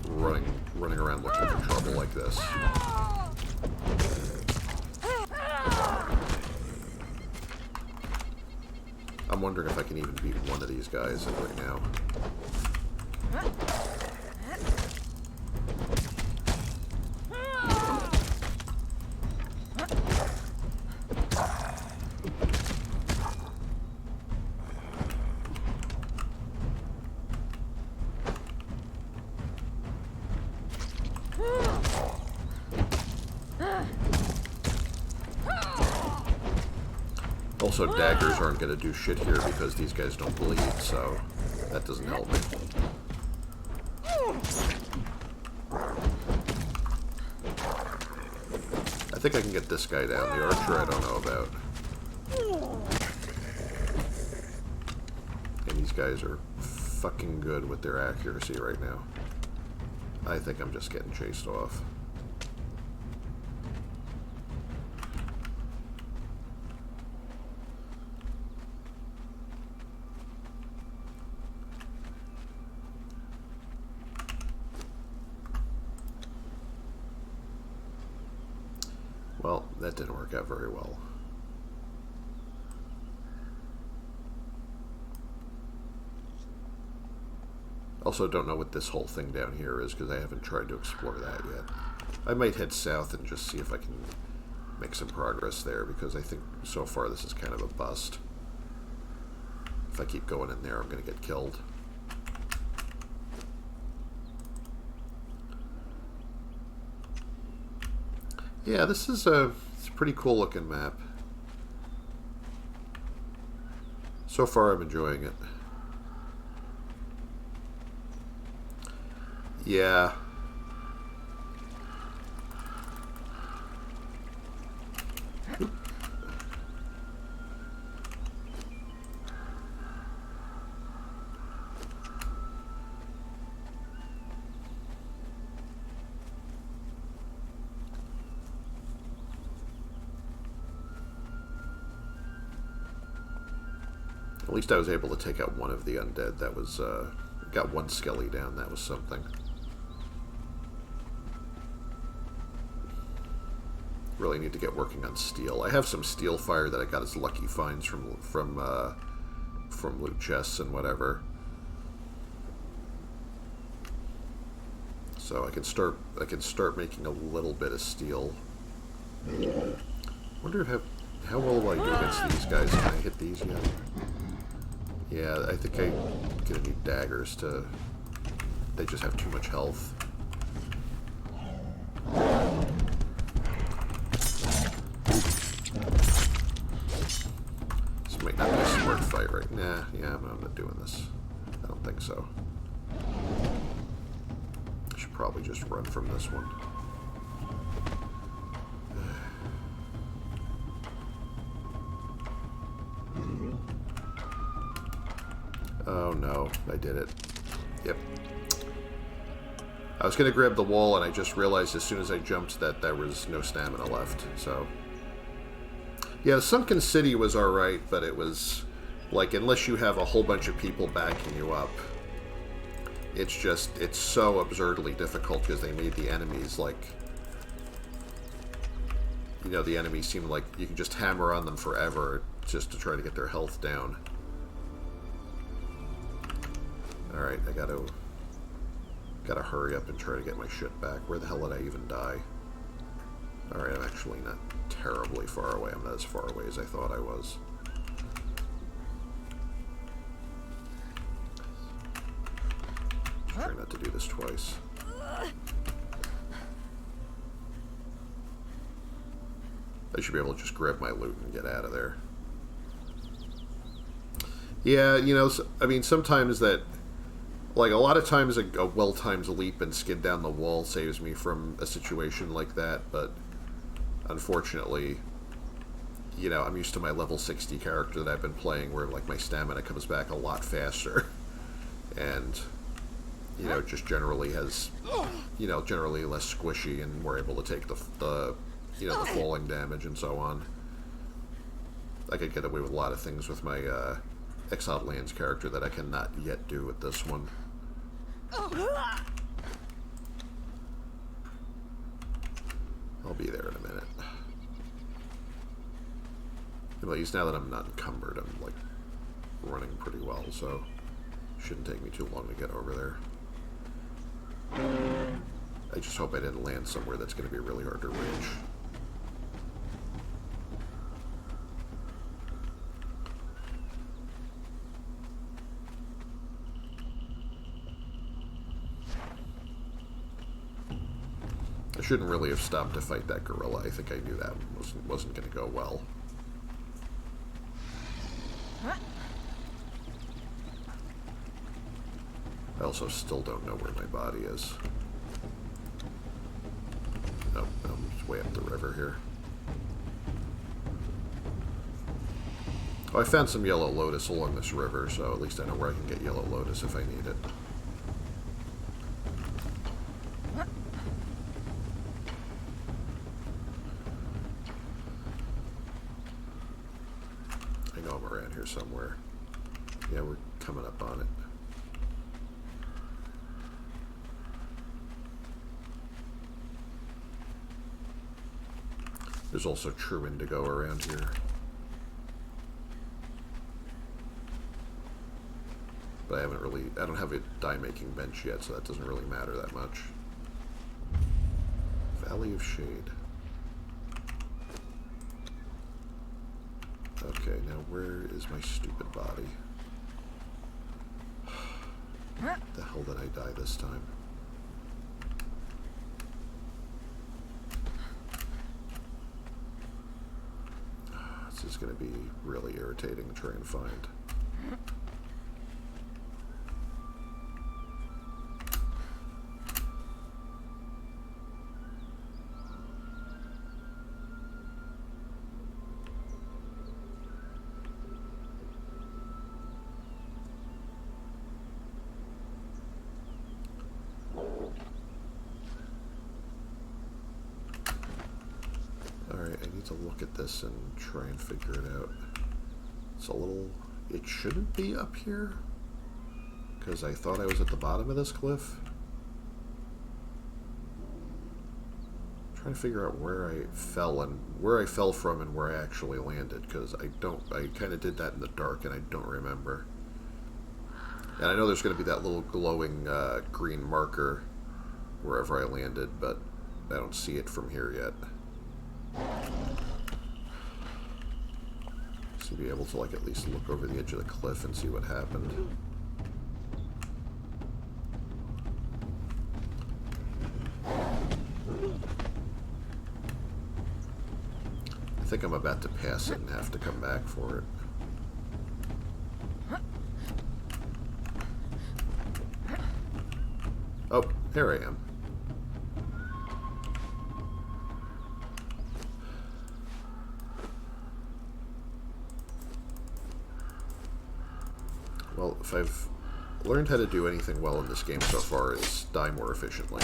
running around looking for trouble like this. I'm wondering if I can even beat one of these guys right now. Also, daggers aren't going to do shit here because these guys don't bleed, so that doesn't help me. I think I can get this guy down. The archer I don't know about. And these guys are fucking good with their accuracy right now. I think I'm just getting chased off. Well, that didn't work out very well. Also don't know what this whole thing down here is because I haven't tried to explore that yet. I might head south and just see if I can make some progress there because I think so far this is kind of a bust. If I keep going in there, I'm going to get killed. Yeah, this is it's a pretty cool looking map. So far I'm enjoying it. Yeah. At least I was able to take out one of the undead. That was, got one skelly down. That was something. Really need to get working on steel. I have some steel fire that I got as lucky finds from loot chests and whatever. So I can start making a little bit of steel. Wonder how well will I do against these guys? Can I hit these yet? Yeah, I think I'm gonna need daggers to... They just have too much health. This might not be a smart fight right now. Nah, yeah, I'm not doing this. I don't think so. I should probably just run from this one. Oh no, I did it. Yep. I was going to grab the wall and I just realized as soon as I jumped that there was no stamina left, so... Yeah, the Sunken City was alright, but it was... Like, unless you have a whole bunch of people backing you up, It's just, it's so absurdly difficult because they made the enemies like, you know, the enemies seem like you can just hammer on them forever just to try to get their health down. Alright, I gotta hurry up and try to get my shit back. Where the hell did I even die? Alright, I'm actually not terribly far away. I'm not as far away as I thought I was. Try not to do this twice. I should be able to just grab my loot and get out of there. Yeah, you know, I mean, sometimes that... Like, a lot of times a well-timed leap and skid down the wall saves me from a situation like that, but unfortunately, you know, I'm used to my level 60 character that I've been playing where, like, my stamina comes back a lot faster. And, you know, just generally has, you know, generally less squishy, and we're able to take the you know, the falling damage and so on. I could get away with a lot of things with my Exiled Lands character that I cannot yet do with this one. I'll be there in a minute. At least now that I'm not encumbered, I'm, like, running pretty well, so it shouldn't take me too long to get over there. I just hope I didn't land somewhere that's going to be really hard to reach. I shouldn't really have stopped to fight that gorilla. I think I knew that wasn't going to go well. I also still don't know where my body is. Nope, I'm just way up the river here. Oh, I found some yellow lotus along this river, so at least I know where I can get yellow lotus if I need it. I know I'm around here somewhere. Yeah, we're coming up on it. There's also true indigo around here. But I don't have a die-making bench yet, so that doesn't really matter that much. Valley of Shade. Okay, now where is my stupid body? The hell did I die this time? This is going to be really irritating to try and find. Alright, I need to look at this and try and figure it out. It's a little... It shouldn't be up here, because I thought I was at the bottom of this cliff. I'm trying to figure out where I fell and where I fell from and where I actually landed, because I kind of did that in the dark and I don't remember. And I know there's going to be that little glowing green marker wherever I landed, but I don't see it from here yet. So be able to, like, at least look over the edge of the cliff and see what happened. I think I'm about to pass it and have to come back for it. Oh, here I am. Well, if I've learned how to do anything well in this game so far, it's die more efficiently.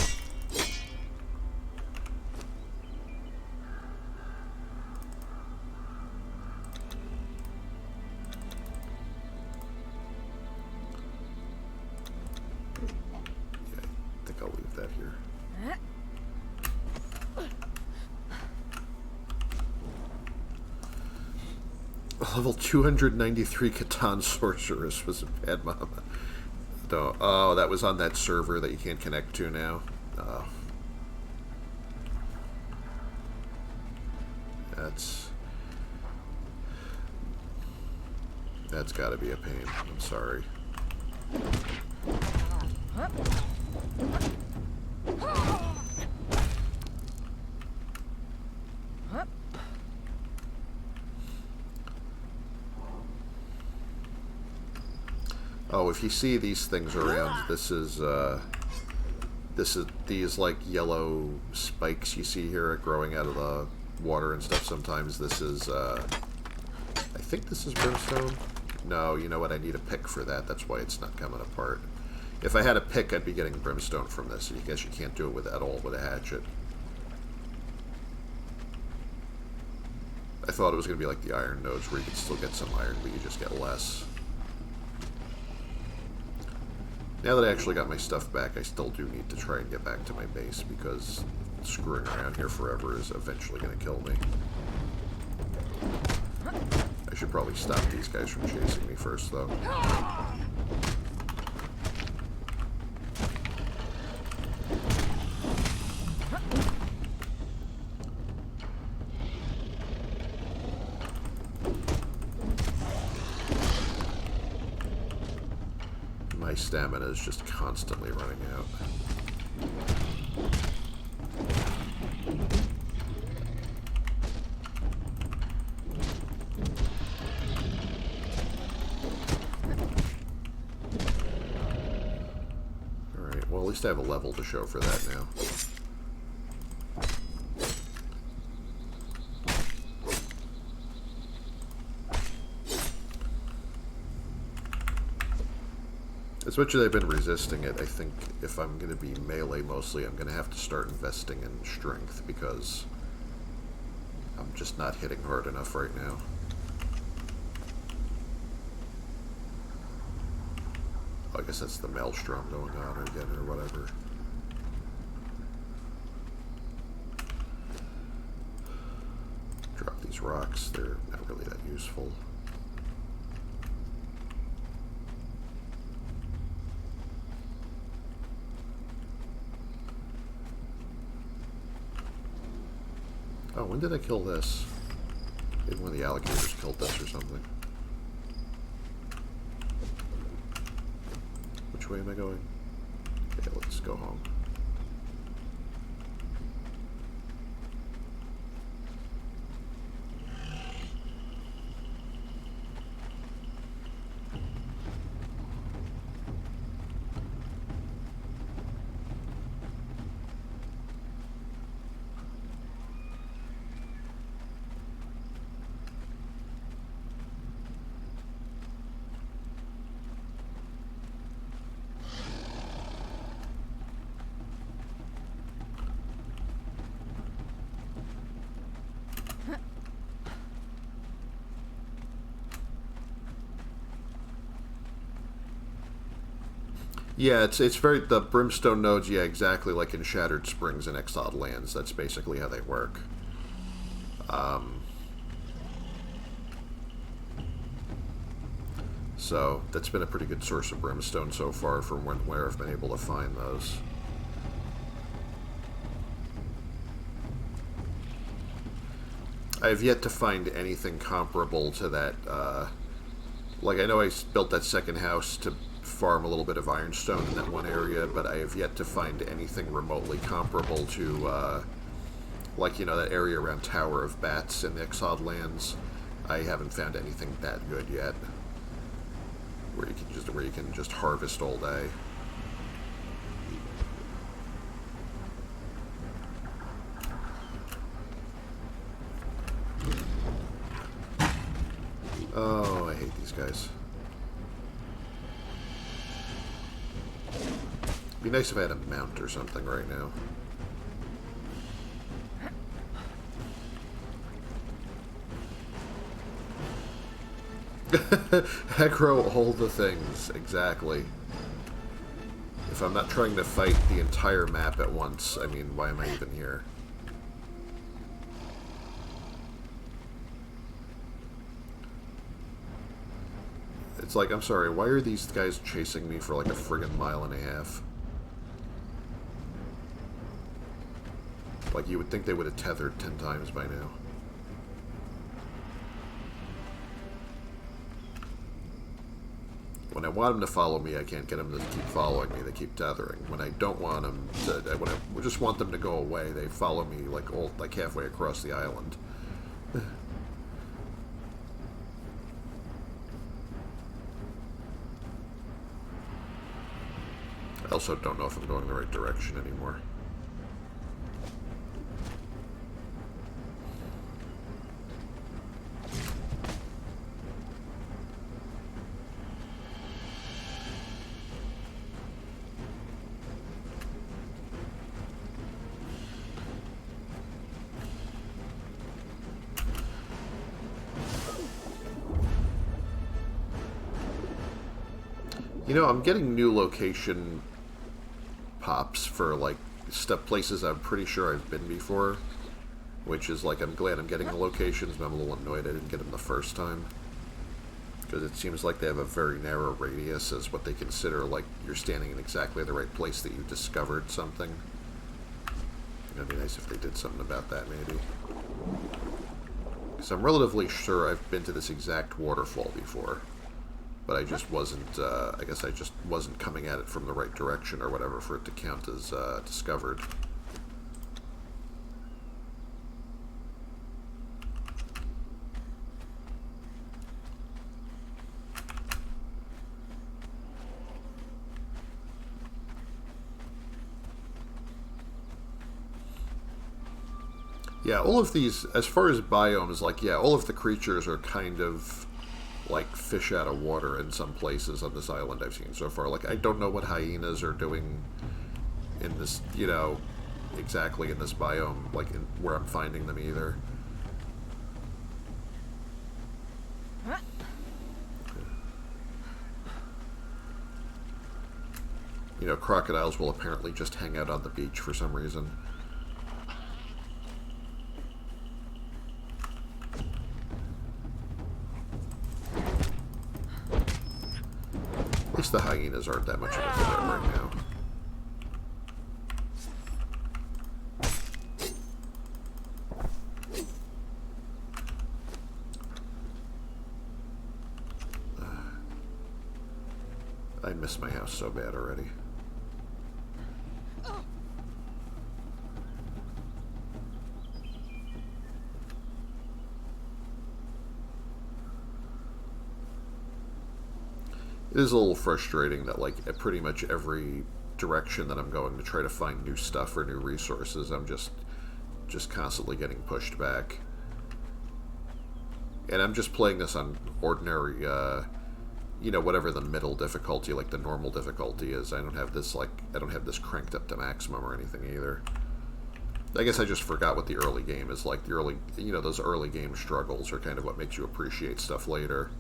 Level 293 Catan Sorceress was a bad mama. No, oh, that was on that server that you can't connect to now. Oh. That's gotta be a pain. I'm sorry. Oh, if you see these things around, this is these like yellow spikes you see here growing out of the water and stuff sometimes. This is, I think this is brimstone. No, you know what? I need a pick for that. That's why it's not coming apart. If I had a pick, I'd be getting brimstone from this. And I guess you can't do it with at all with a hatchet. I thought it was going to be like the iron nodes where you could still get some iron, but you just get less. Now that I actually got my stuff back, I still do need to try and get back to my base because screwing around here forever is eventually going to kill me. I should probably stop these guys from chasing me first, though. My stamina is just constantly running out. Alright, well at least I have a level to show for that now. As much as I've been resisting it, I think if I'm going to be melee mostly, I'm going to have to start investing in strength because I'm just not hitting hard enough right now. Oh, I guess that's the maelstrom going on again or whatever. Drop these rocks, they're not really that useful. Oh, when did I kill this? Maybe one of the alligators killed this or something. Which way am I going? Okay, let's go home. Yeah, it's very, the brimstone nodes, yeah, exactly like in Shattered Springs and Exiled Lands. That's basically how they work. So, that's been a pretty good source of brimstone so far from where I've been able to find those. I have yet to find anything comparable to that, like I know I built that second house to farm a little bit of ironstone in that one area, but I have yet to find anything remotely comparable to, like, you know, that area around Tower of Bats in the Exiled Lands. I haven't found anything that good yet, where you can just harvest all day. Oh, I hate these guys. It'd be nice if I had a mount or something right now. Aggro all the things, exactly. If I'm not trying to fight the entire map at once, I mean, why am I even here? It's like, I'm sorry, why are these guys chasing me for like a friggin' mile and a half? Like, you would think they would have tethered 10 times by now. When I want them to follow me, I can't get them to keep following me. They keep tethering. When I don't want them to, when I just want them to go away, they follow me like halfway across the island. I also don't know if I'm going the right direction anymore. You know, I'm getting new location pops for, like, places I'm pretty sure I've been before. Which is, like, I'm glad I'm getting the locations, but I'm a little annoyed I didn't get them the first time. Because it seems like they have a very narrow radius as what they consider, like, you're standing in exactly the right place that you discovered something. It'd be nice if they did something about that, maybe. Because I'm relatively sure I've been to this exact waterfall before. But I just wasn't, I guess I just wasn't coming at it from the right direction or whatever for it to count as discovered. Yeah, all of these, as far as biomes, like, yeah, all of the creatures are kind of like fish out of water in some places on this island I've seen so far. Like, I don't know what hyenas are doing in this, you know, exactly in this biome, like, where I'm finding them either. You know, crocodiles will apparently just hang out on the beach for some reason. At least the hyenas aren't that much of a threat right now. I miss my house so bad already. It is a little frustrating that, like, at pretty much every direction that I'm going to try to find new stuff or new resources, I'm just constantly getting pushed back. And I'm just playing this on ordinary, you know, whatever the middle difficulty, like the normal difficulty is. I don't have this cranked up to maximum or anything either. I guess I just forgot what the early game is like. The early, you know, those early game struggles are kind of what makes you appreciate stuff later.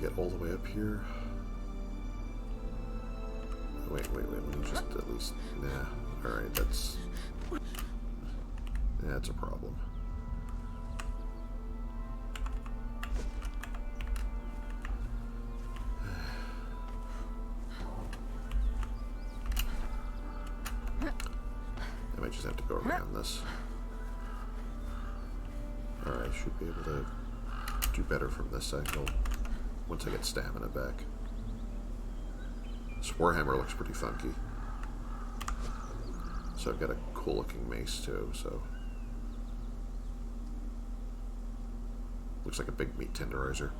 Get all the way up here. Wait, let me just at least... Nah, alright, that's a problem. I might just have to go around this. Alright, I should be able to do better from this angle. Once I get stamina back. This warhammer looks pretty funky. So I've got a cool looking mace too, so. Looks like a big meat tenderizer.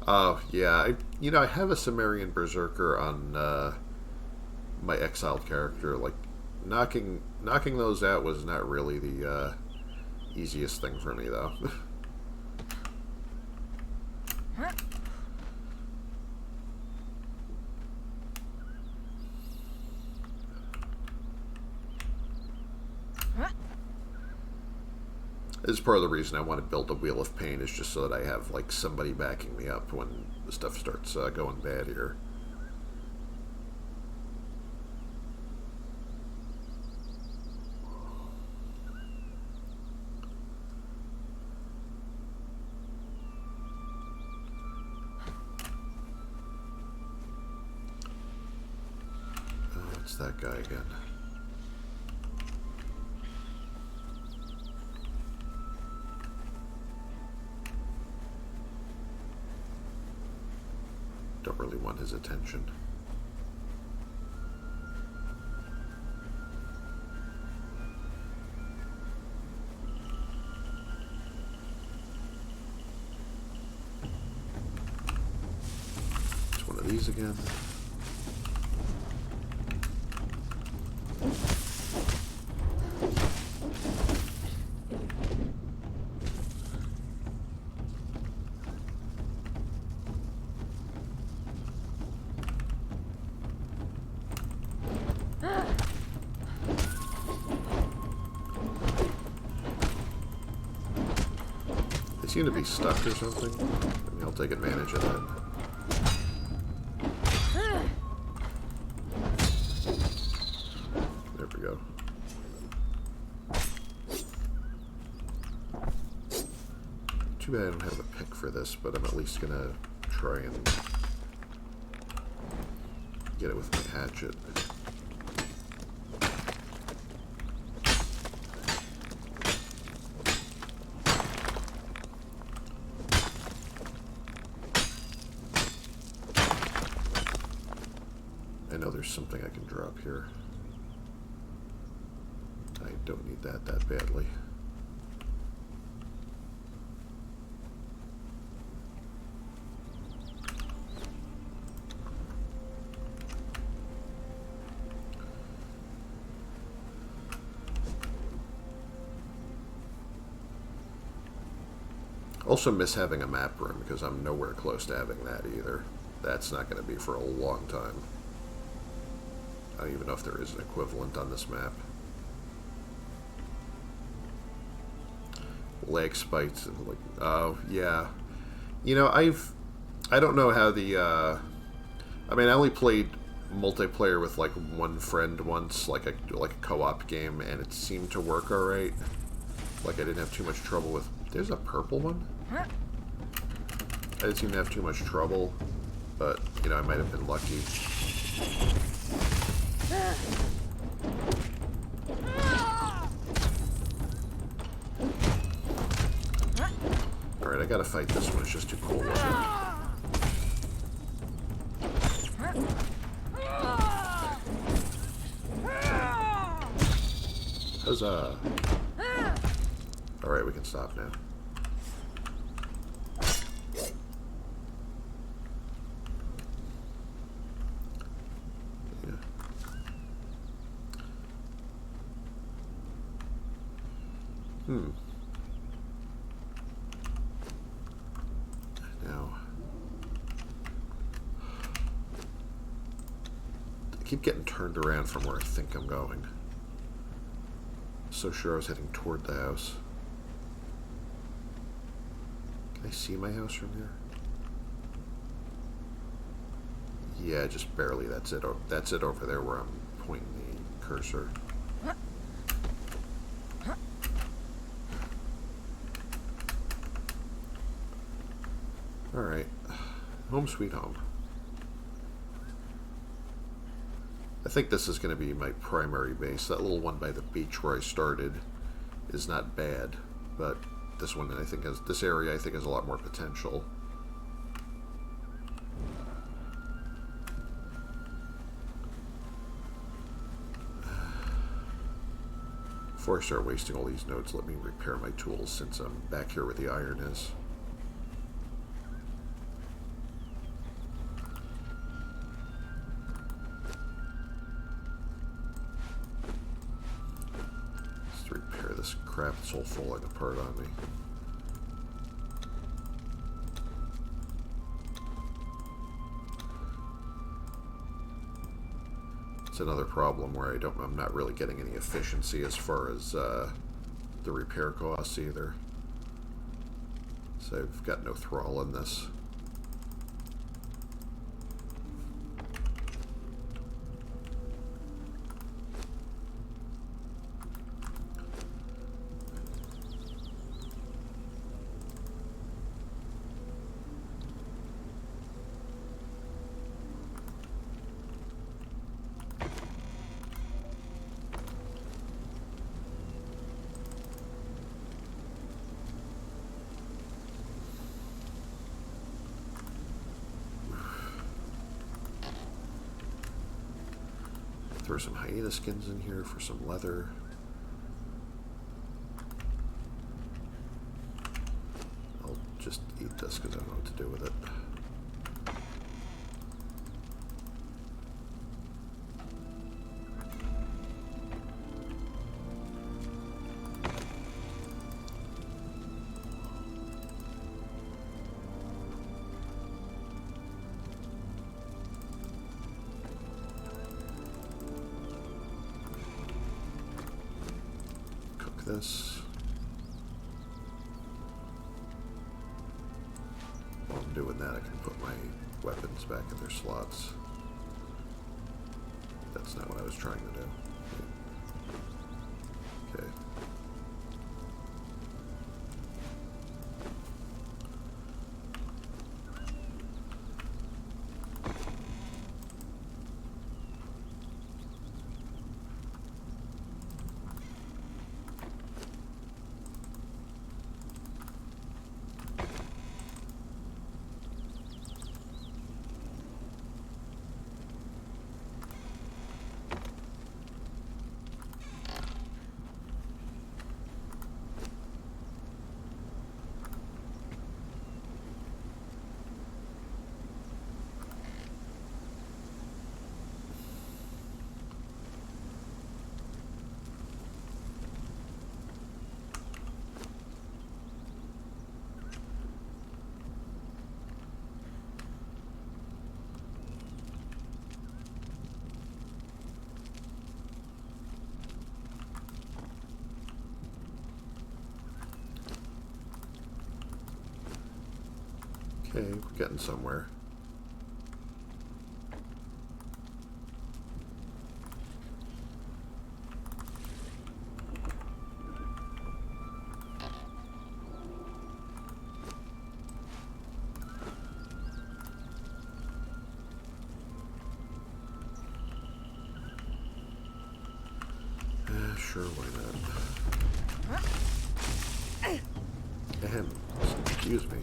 Oh, yeah. I have a Sumerian Berserker on, my exiled character. Like, knocking those out was not really the easiest thing for me, though. This is part of the reason I want to build a Wheel of Pain, is just so that I have, like, somebody backing me up when the stuff starts going bad here. It's that guy again. Don't really want his attention. It's one of these again. Seem to be stuck or something. Maybe I'll take advantage of that. There we go. Too bad I don't have a pick for this, but I'm at least gonna try and get it with my hatchet. I know there's something I can drop here. I don't need that badly. Also miss having a map room, because I'm nowhere close to having that either. That's not going to be for a long time. I don't even know if there is an equivalent on this map. Lag spikes and like, oh yeah, you know, I don't know how the I mean, I only played multiplayer with like one friend once, like a co-op game, and it seemed to work all right. Like I didn't have too much trouble with. There's a purple one. I didn't seem to have too much trouble, but you know, I might have been lucky. Alright, I gotta fight this one. It's just too cool looking. Huzzah! Alright, we can stop now. Now, I keep getting turned around from where I think I'm going. So sure I was heading toward the house. Can I see my house from here? Yeah, just barely. That's it. That's it over there where I'm pointing the cursor. Alright. Home sweet home. I think this is going to be my primary base. That little one by the beach where I started is not bad, but this one I think has, this area I think has a lot more potential. Before I start wasting all these notes, let me repair my tools since I'm back here where the iron is. Let's repair this crap. It's all falling apart on me. It's another problem where I'm not really getting any efficiency as far as the repair costs either. So I've got no thrall in this. Throw some hyena skins in here for some leather. I'll just eat this because I don't know what to do with it. This. While I'm doing that, I can put my weapons back in their slots. That's not what I was trying to do. Okay. Okay, we're getting somewhere. Sure, why not? Ahem. Excuse me.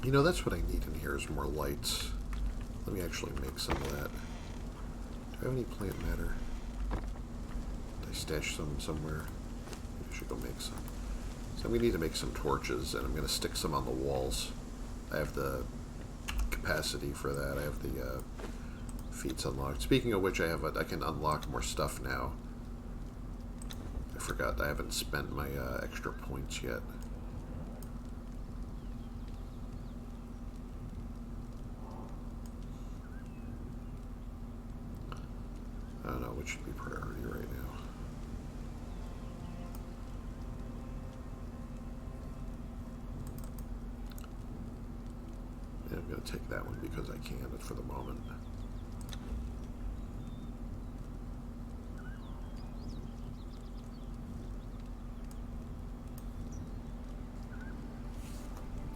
You know, that's what I need in here is more lights. Let me actually make some of that. Do I have any plant matter? Did I stash some somewhere? Maybe I should go make some. So we need to make some torches, and I'm going to stick some on the walls. I have the capacity for that. I have the feats unlocked. Speaking of which, I can unlock more stuff now. I forgot I haven't spent my extra points yet. I don't know which should be priority right now. Yeah, I'm going to take that one because I can for the moment.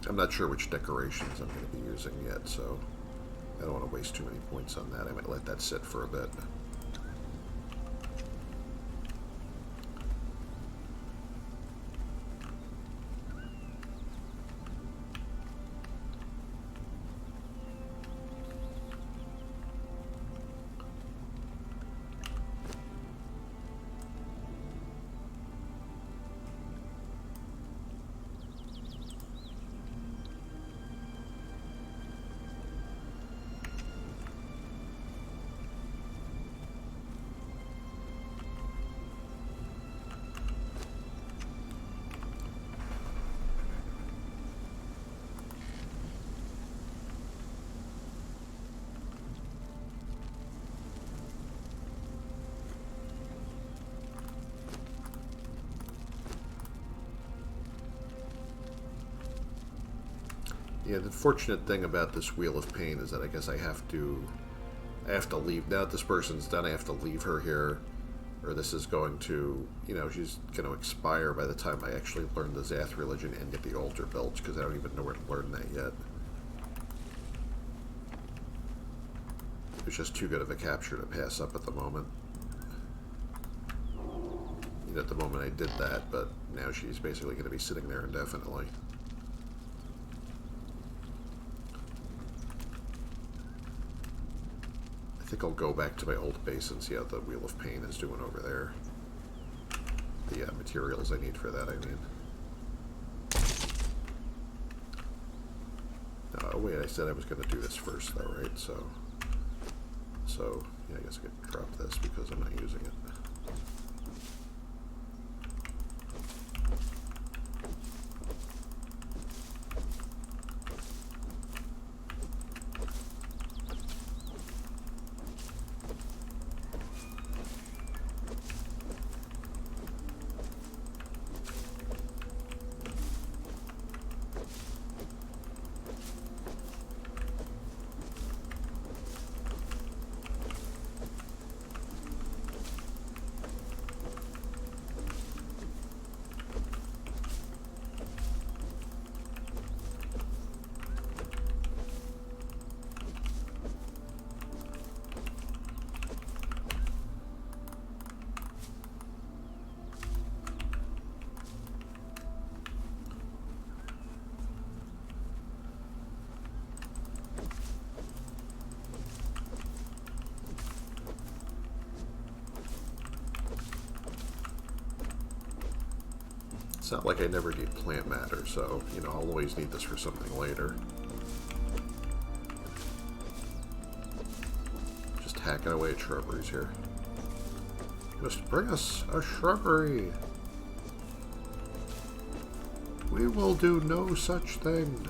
I'm not sure which decorations I'm going to be using yet, so I don't want to waste too many points on that. I might let that sit for a bit. Yeah, the fortunate thing about this Wheel of Pain is that I guess I have to leave. Now that this person's done, I have to leave her here, or this is going to, she's going to expire by the time I actually learn the Zath religion and get the altar built, because I don't even know where to learn that yet. It's just too good of a capture to pass up at the moment. At the moment I did that, but now she's basically going to be sitting there indefinitely. I think I'll go back to my old base and see how the Wheel of Pain is doing over there. The materials I need for that, I mean. Oh, wait, I said I was going to do this first, though, right? So, yeah, I guess I could drop this because I'm not using it. It's not like I never need plant matter, so, I'll always need this for something later. Just hacking away at shrubberies here. Just bring us a shrubbery. We will do no such thing.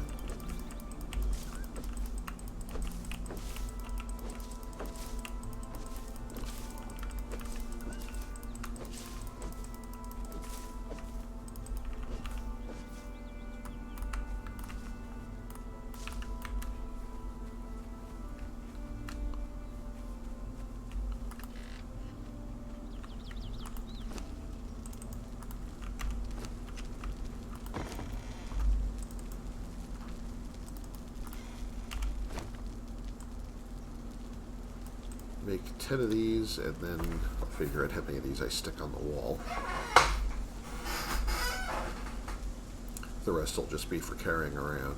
Make 10 of these, and then I'll figure out how many of these I stick on the wall. The rest will just be for carrying around.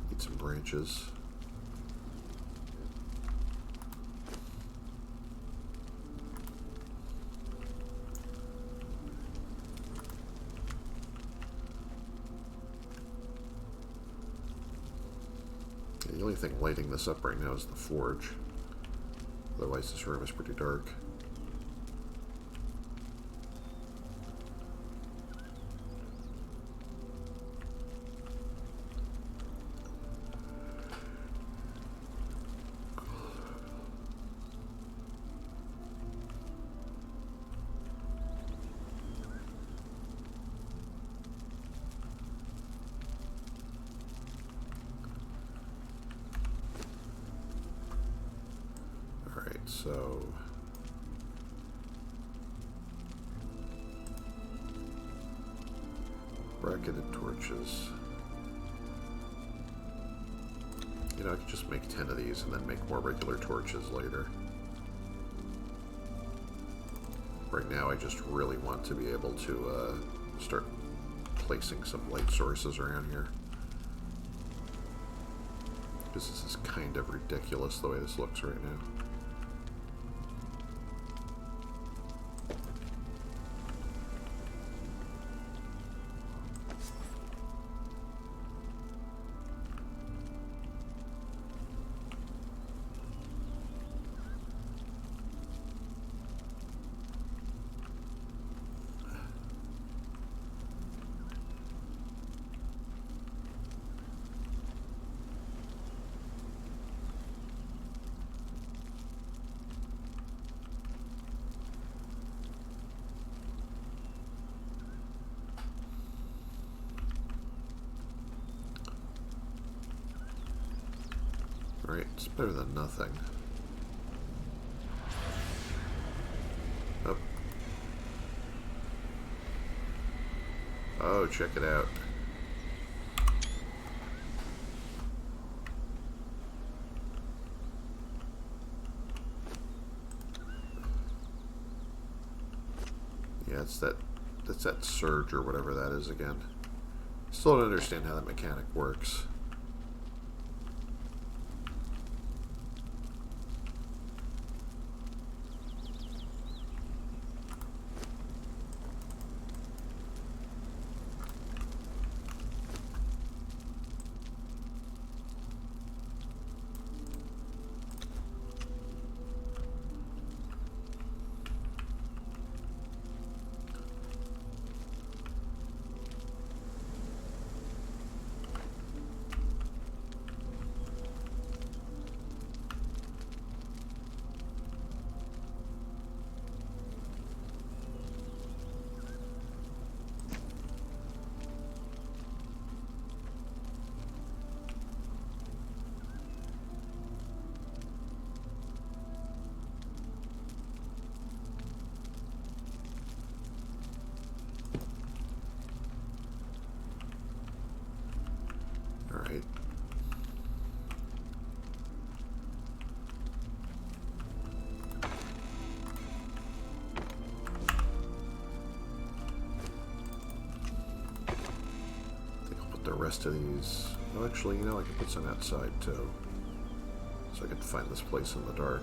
Need some branches. The only thing lighting this up right now is the forge. Otherwise this room is pretty dark. So bracketed torches. I could just make 10 of these and then make more regular torches later. Right now I just really want to be able to start placing some light sources around here. Because this is kind of ridiculous the way this looks right now. Alright, it's better than nothing. Oh. Oh, check it out. Yeah, that's that surge or whatever that is again. Still don't understand how that mechanic works. Alright. I think I'll put the rest of these... Oh, actually, you know, I can put some outside, too. So I can find this place in the dark.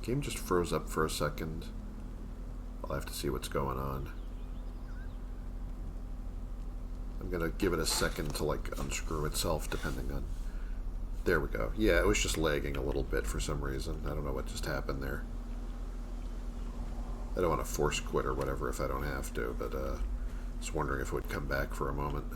Game just froze up for a second. I'll have to see what's going on. I'm gonna give it a second to like unscrew itself depending on... There we go. Yeah, it was just lagging a little bit for some reason. I don't know what just happened there. I don't want to force quit or whatever if I don't have to, but just wondering if it would come back for a moment.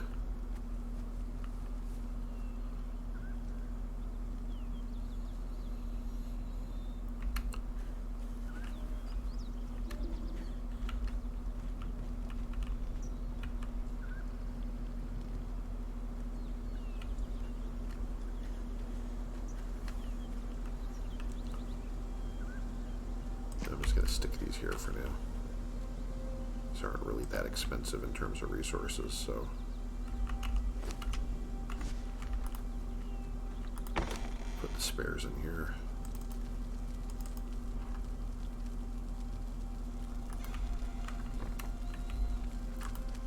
I'm just going to stick these here for now. These aren't really that expensive in terms of resources, so... Put the spares in here.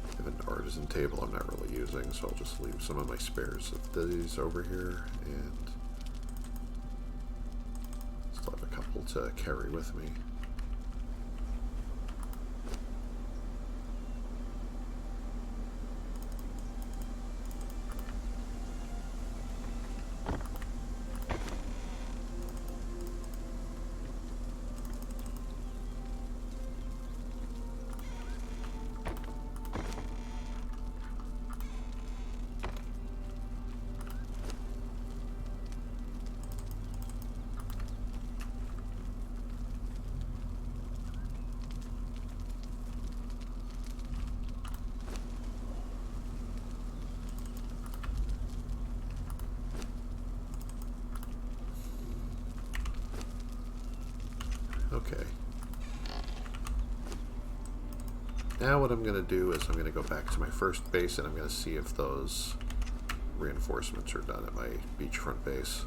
I have an artisan table I'm not really using, so I'll just leave some of my spares of these over here, and still have a couple to carry with me. Okay. Now what I'm going to do is I'm going to go back to my first base and I'm going to see if those reinforcements are done at my beachfront base.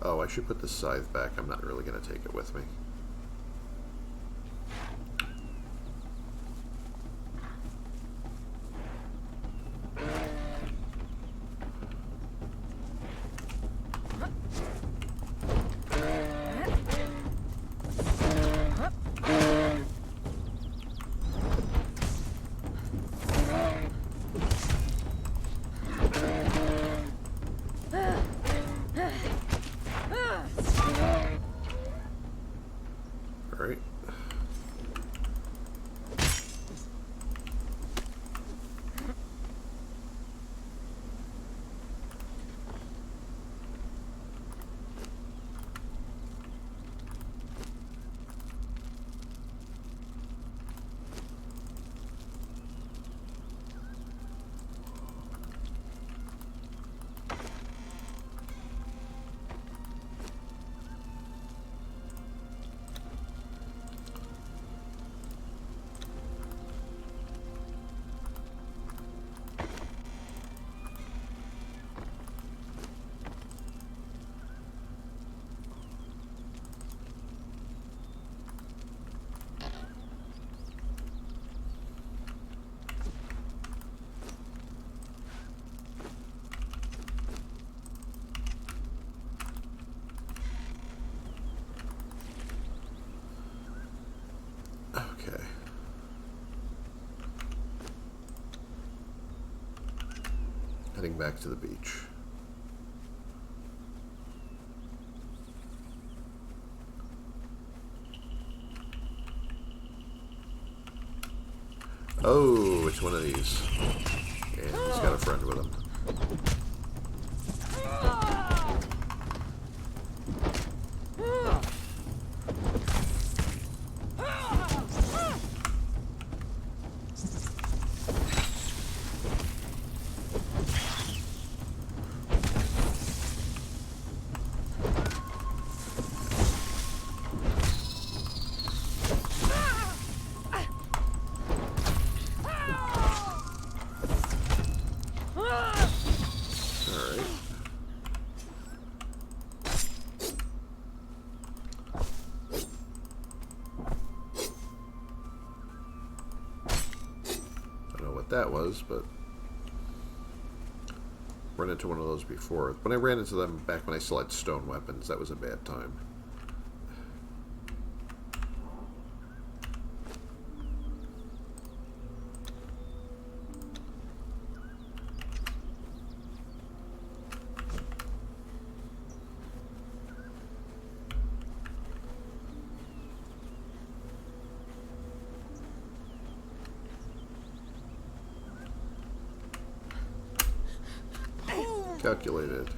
Oh, I should put the scythe back. I'm not really going to take it with me. Alright. Okay. Heading back to the beach. Oh, it's one of these. And he's got a friend with him. That was, but run into one of those before. When I ran into them back when I still had stone weapons, that was a bad time. Calculated.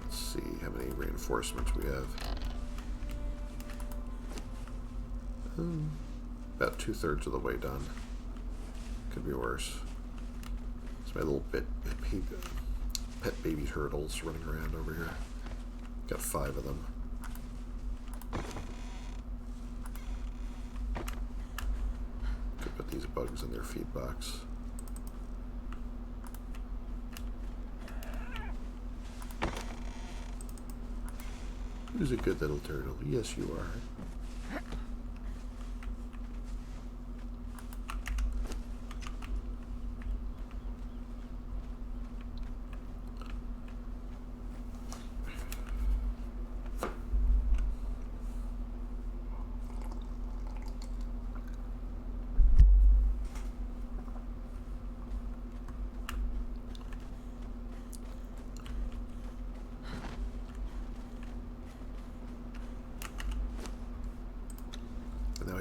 See how many reinforcements we have. About 2/3 of the way done. Could be worse. It's my little pet baby turtles running around over here. Got 5 of them. Could put these bugs in their feed box. Who's a good little turtle? Yes, you are.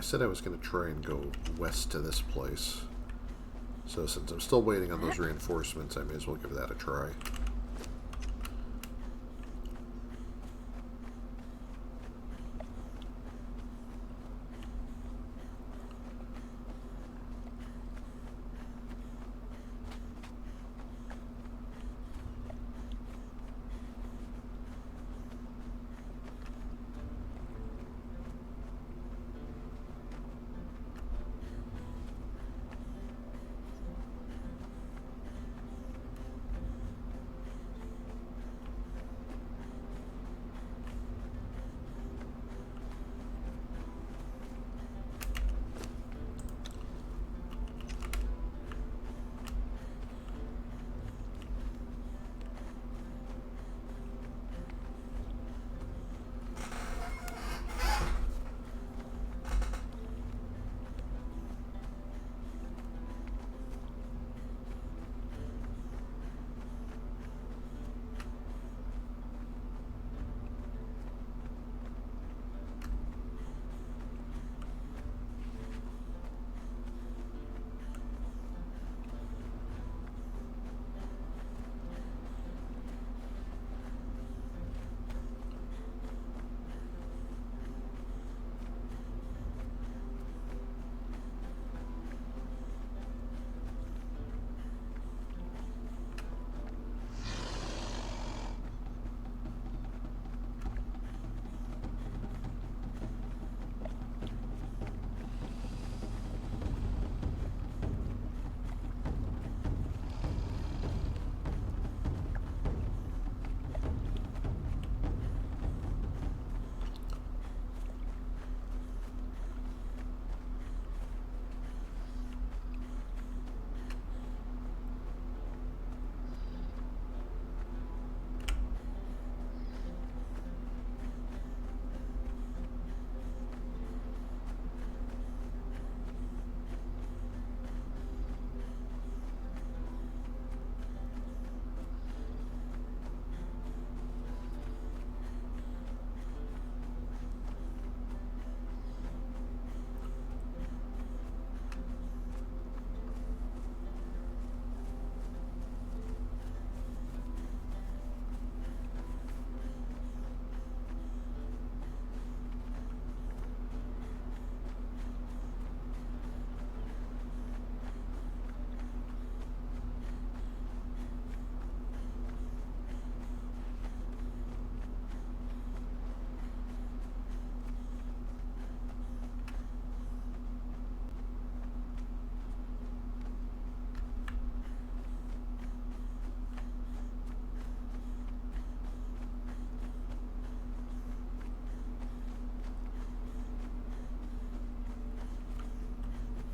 I said I was going to try and go west to this place. So since I'm still waiting on those reinforcements, I may as well give that a try.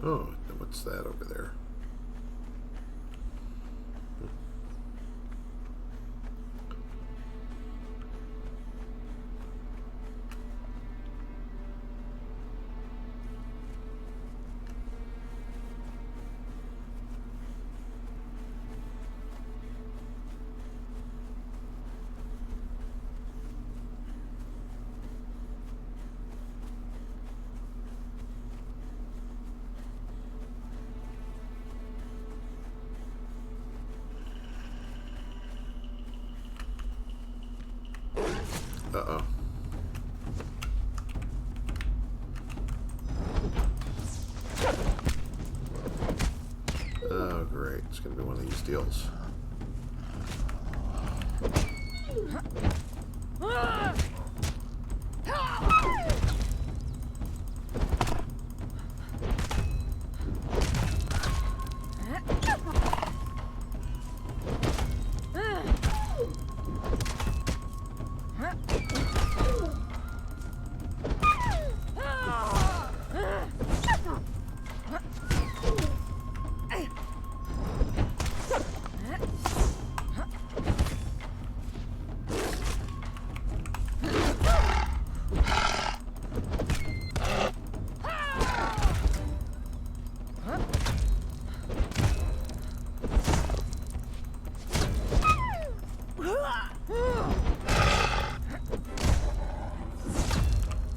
Oh, what's that over there? Uh-oh. Oh, great. It's going to be one of these deals.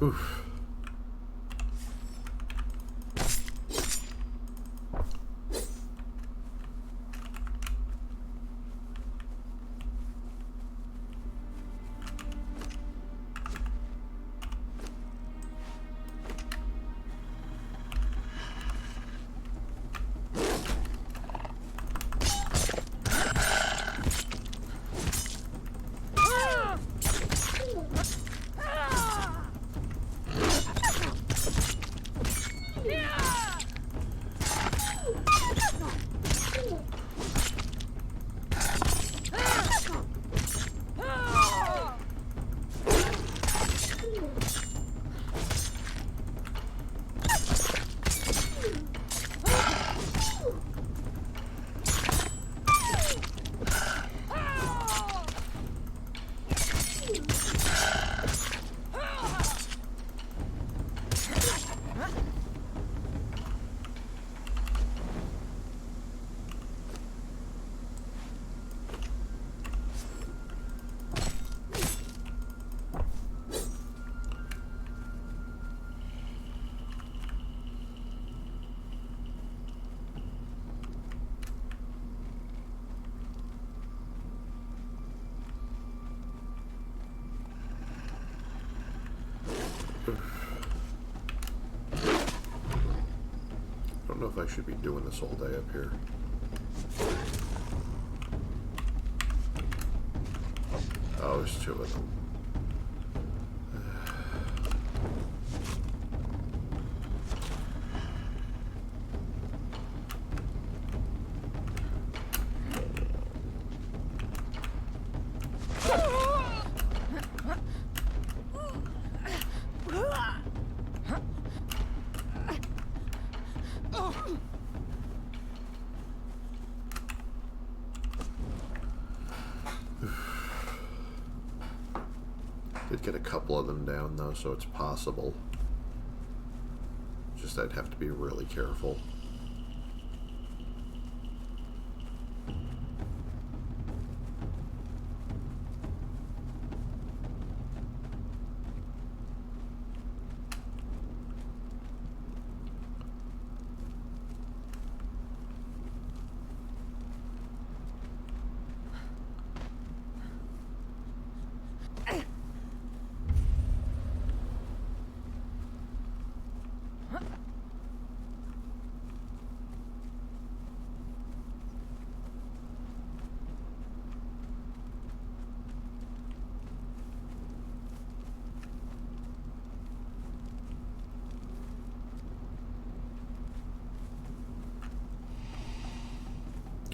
Oof. I don't know if I should be doing this all day up here. Oh, there's two of them. Did get a couple of them down though, so it's possible. Just I'd have to be really careful.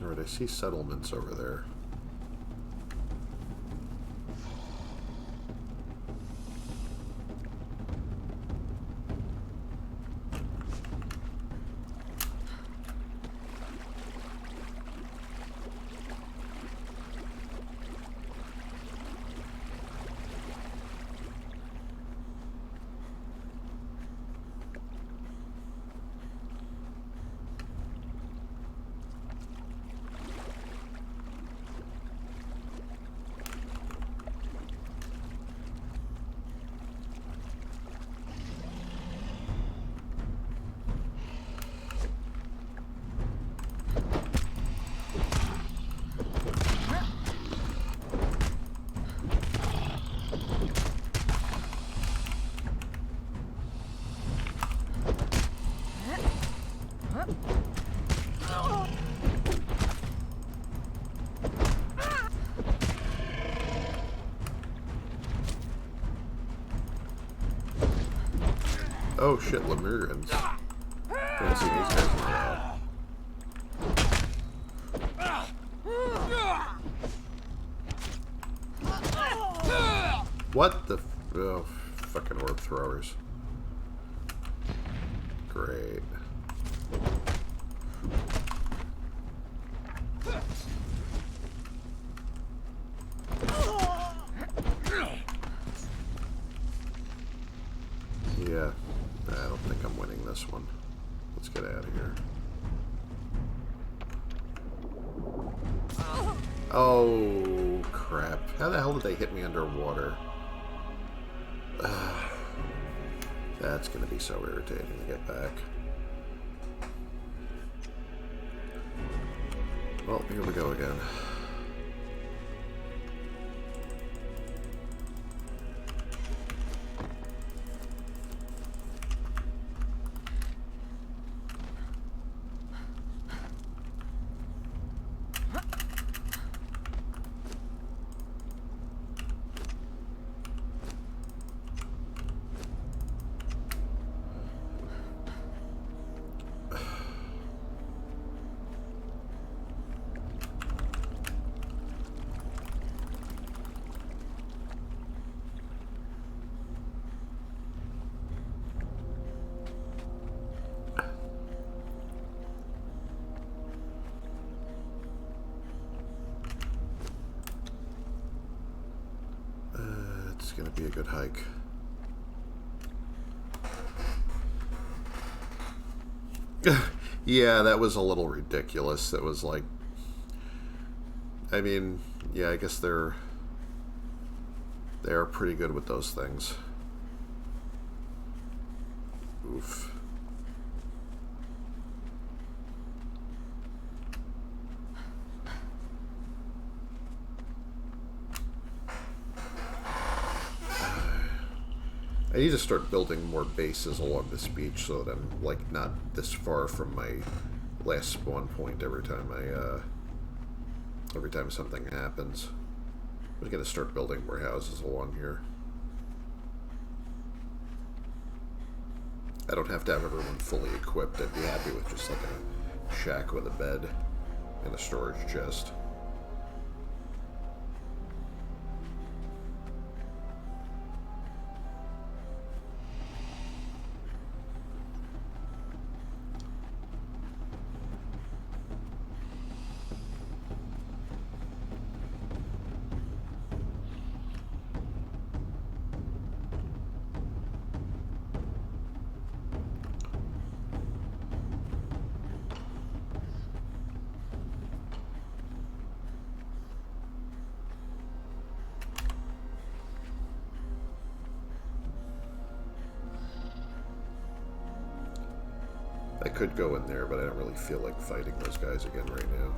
Alright, I see settlements over there. Oh shit, Lemurians. Don't see these guys in a while. What the oh, fucking orb throwers. Great. Yeah. I don't think I'm winning this one. Let's get out of here. Oh, crap. How the hell did they hit me underwater? That's going to be so irritating to get back. Well, here we go again. It's going to be a good hike. Yeah, that was a little ridiculous. That was like, I mean, yeah, I guess they are pretty good with those things. Oof. I need to start building more bases along this beach so that I'm, like, not this far from my last spawn point every time every time something happens. I'm gonna start building more houses along here. I don't have to have everyone fully equipped. I'd be happy with just like a shack with a bed and a storage chest. I could go in there, but I don't really feel like fighting those guys again right now.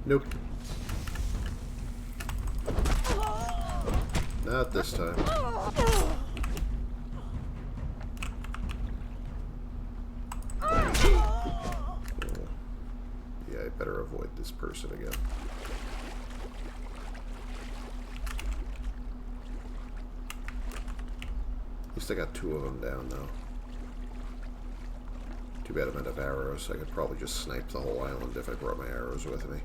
Nope. Not this time. Yeah, I better avoid this person again. At least I got 2 of them down, though. Too bad I'm out of arrows. I could probably just snipe the whole island if I brought my arrows with me.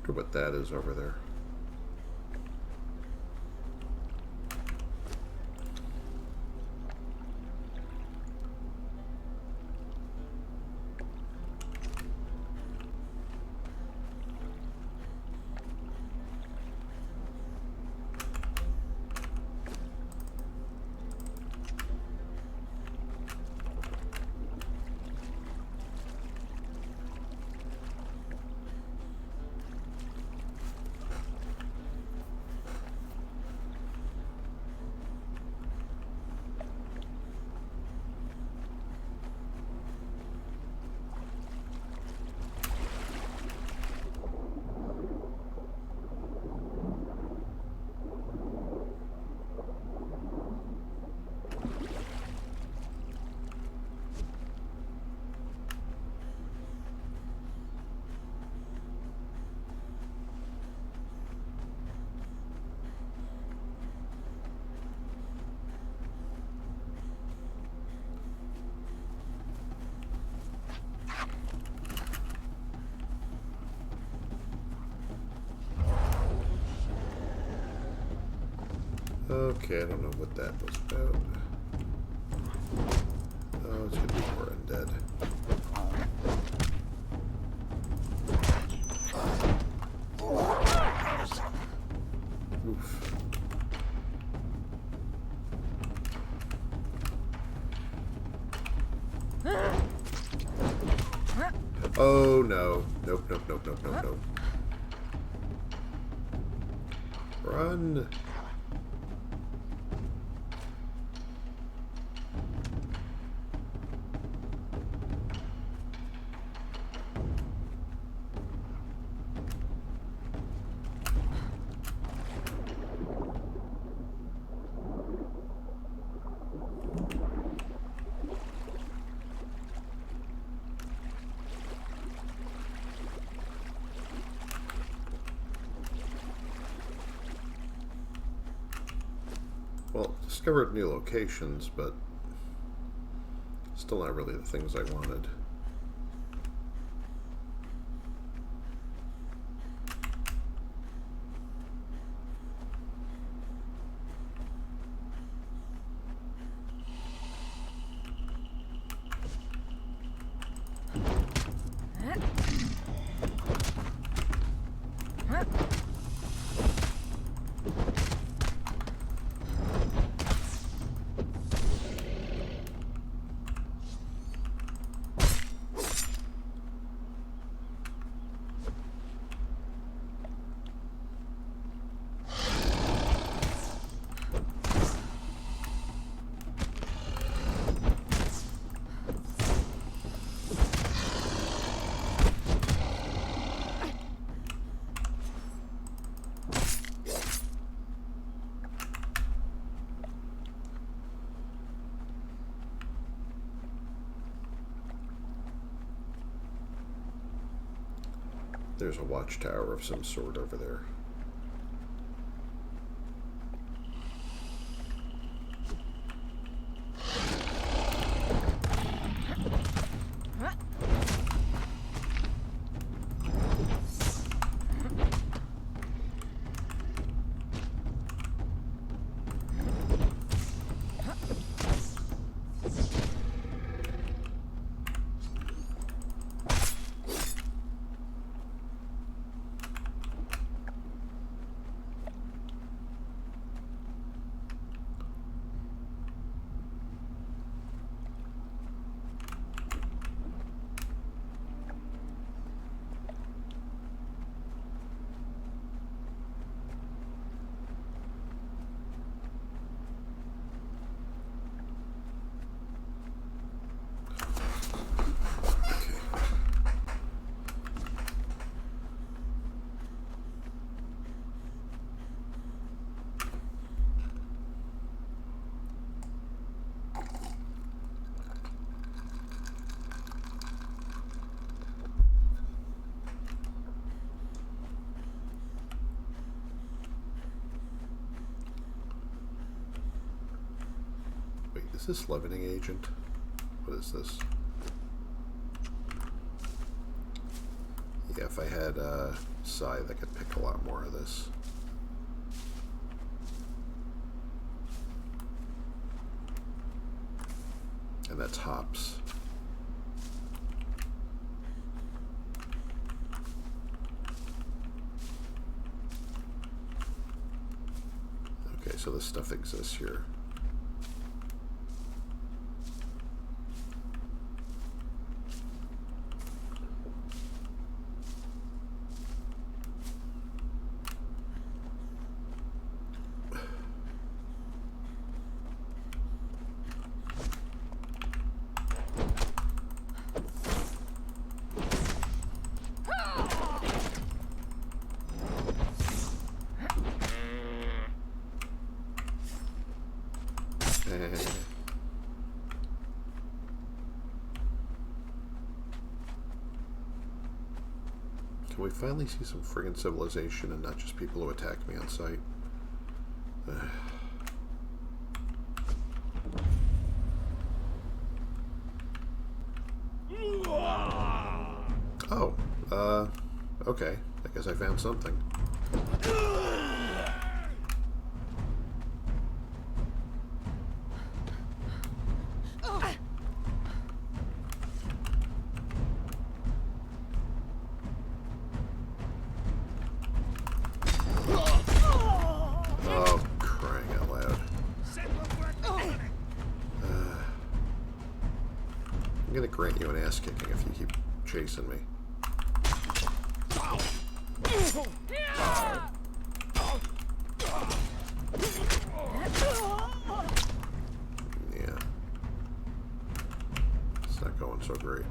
Wonder what that is over there. Okay, I don't know what that was about. Oh, it's gonna be more undead. Oof. Oh no. Nope, nope, nope, nope, nope, nope. Run! Well, discovered new locations, but still not really the things I wanted. There's a watchtower of some sort over there. Wait, is this leavening agent? What is this? Yeah, if I had a scythe, I could pick a lot more of this. And that's hops. Okay, so this stuff exists here. Can we finally see some friggin' civilization and not just people who attack me on sight? Oh, okay. I guess I found something. I'm gonna grant you an ass kicking if you keep chasing me. Yeah. It's not going so great.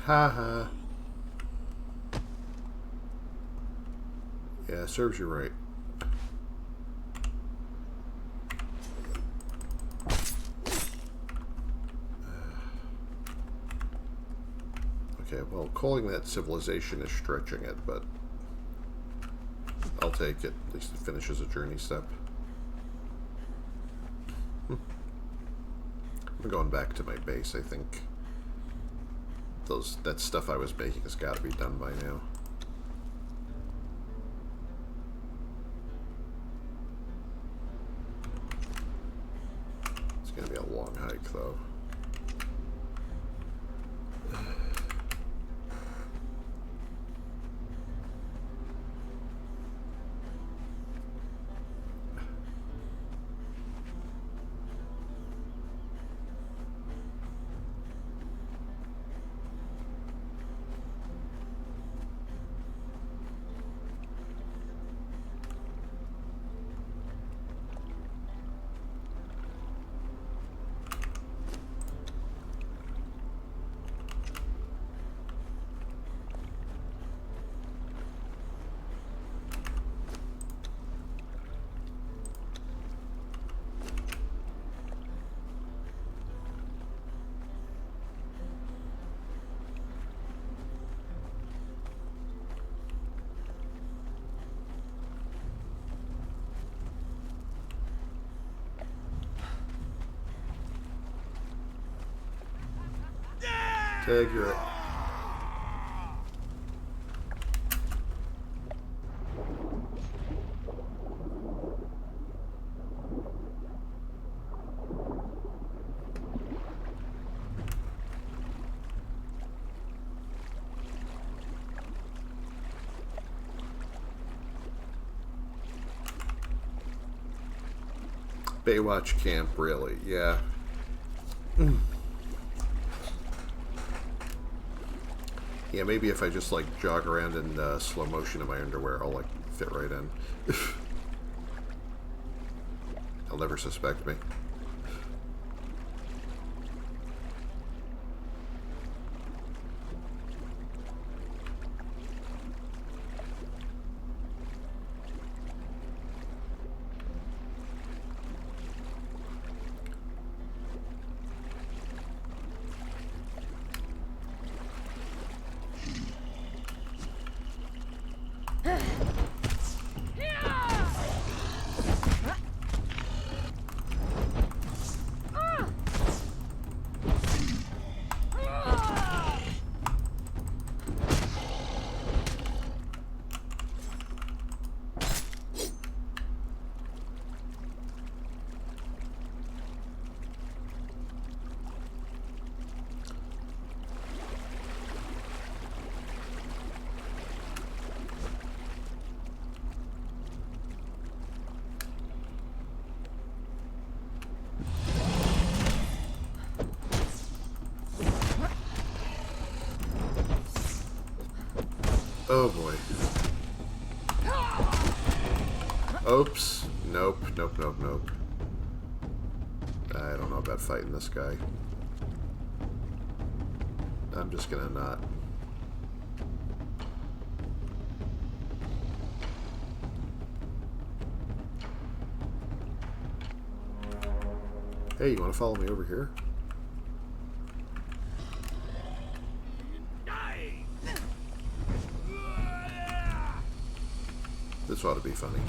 Haha. Yeah, serves you right. Okay, well, calling that civilization is stretching it, but I'll take it. At least it finishes a journey step. I'm going back to my base, I think. That stuff I was making has got to be done by now. like, though. Tag, you're right. Baywatch camp, really? Yeah. Yeah, maybe if I just, like, jog around in slow motion in my underwear, I'll, like, fit right in. They'll never suspect me. Oh boy. Oops. Nope, nope, nope, nope. I don't know about fighting this guy. I'm just gonna not. Hey, you wanna follow me over here? This ought to be funny.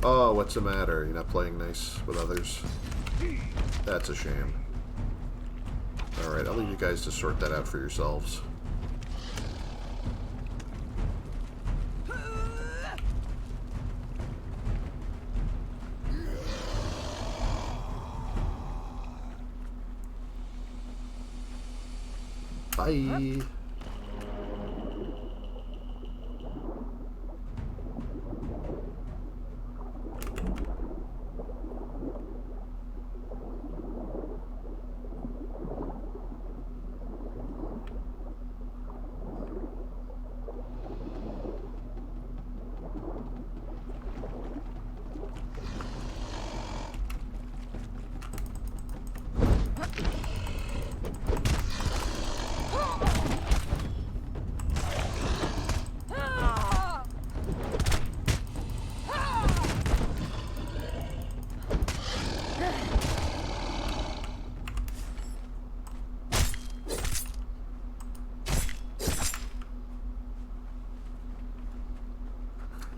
Oh, what's the matter? You're not playing nice with others? That's a shame. Alright, I'll leave you guys to sort that out for yourselves. Bye!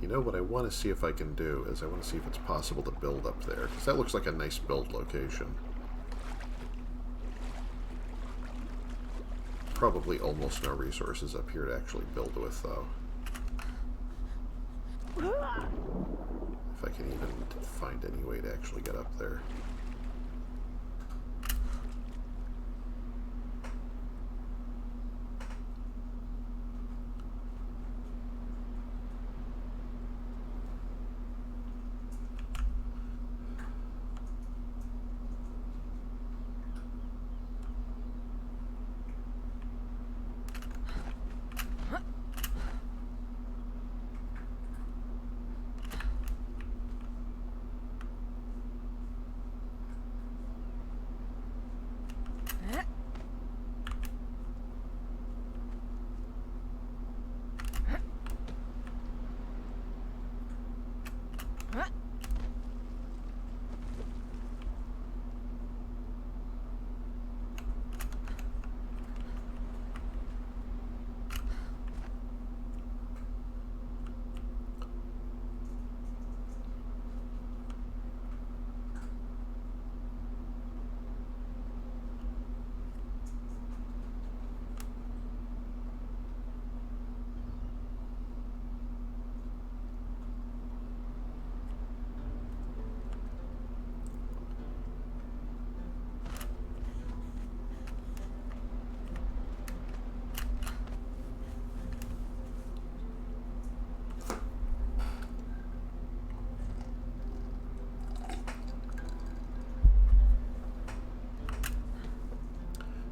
You know what I want to see if I can do is I want to see if it's possible to build up there, because that looks like a nice build location. Probably almost no resources up here to actually build with, though. If I can even find any way to actually get up there.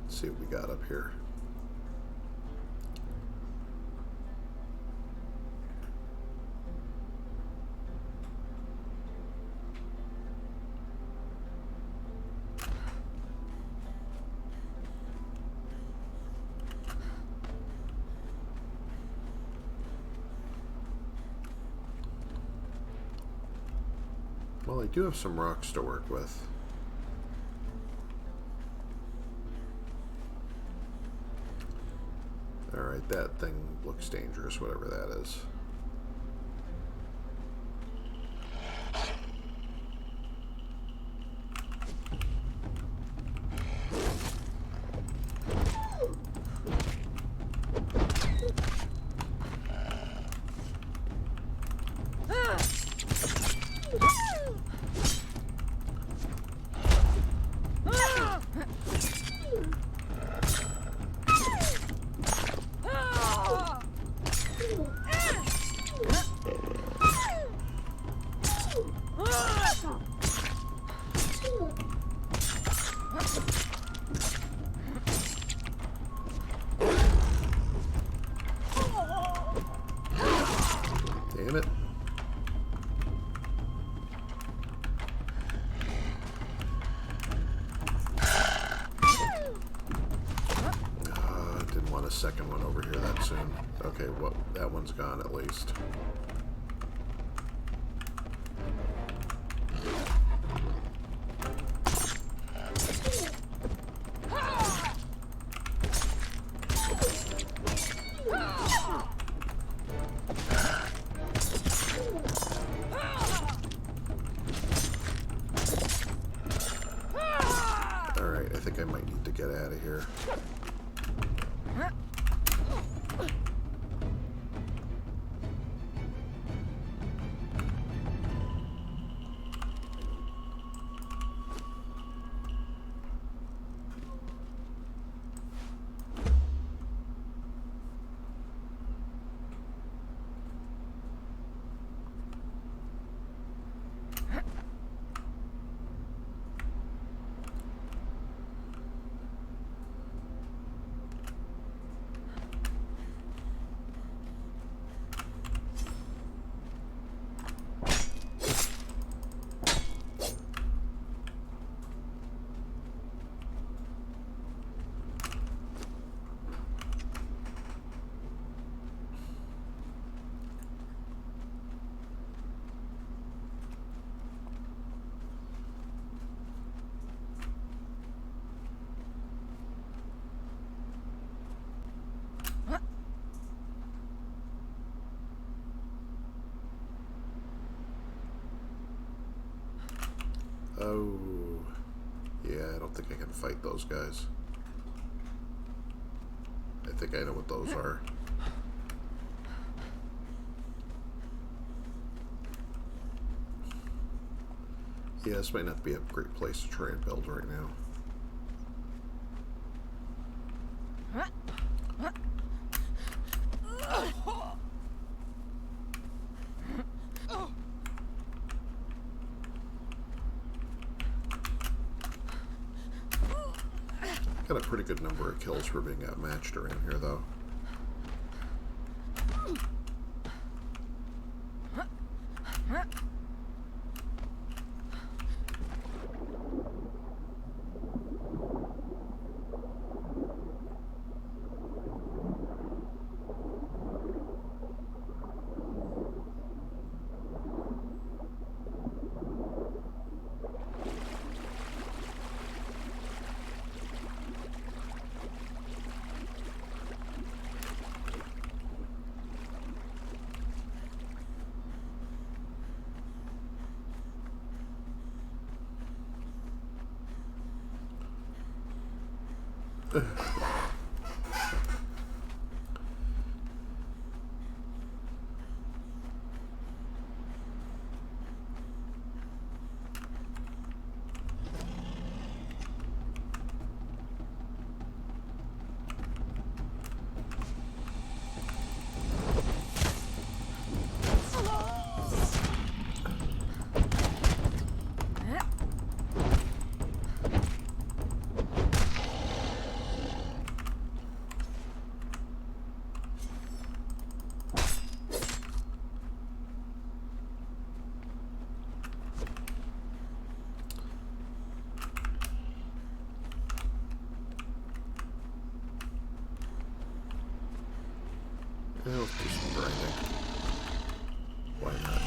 See what we got up here. Well, I do have some rocks to work with. Alright, that thing looks dangerous, whatever that is. Damn it. Didn't want a second one over here that soon. Okay, well, that one's gone at least. Alright, I think I might need to get out of here. Oh, yeah, I don't think I can fight those guys. I think I know what those are. Yeah, this might not be a great place to try and build right now. Got a pretty good number of kills for being outmatched around here, though. Yeah, let's do some grinding. Why not?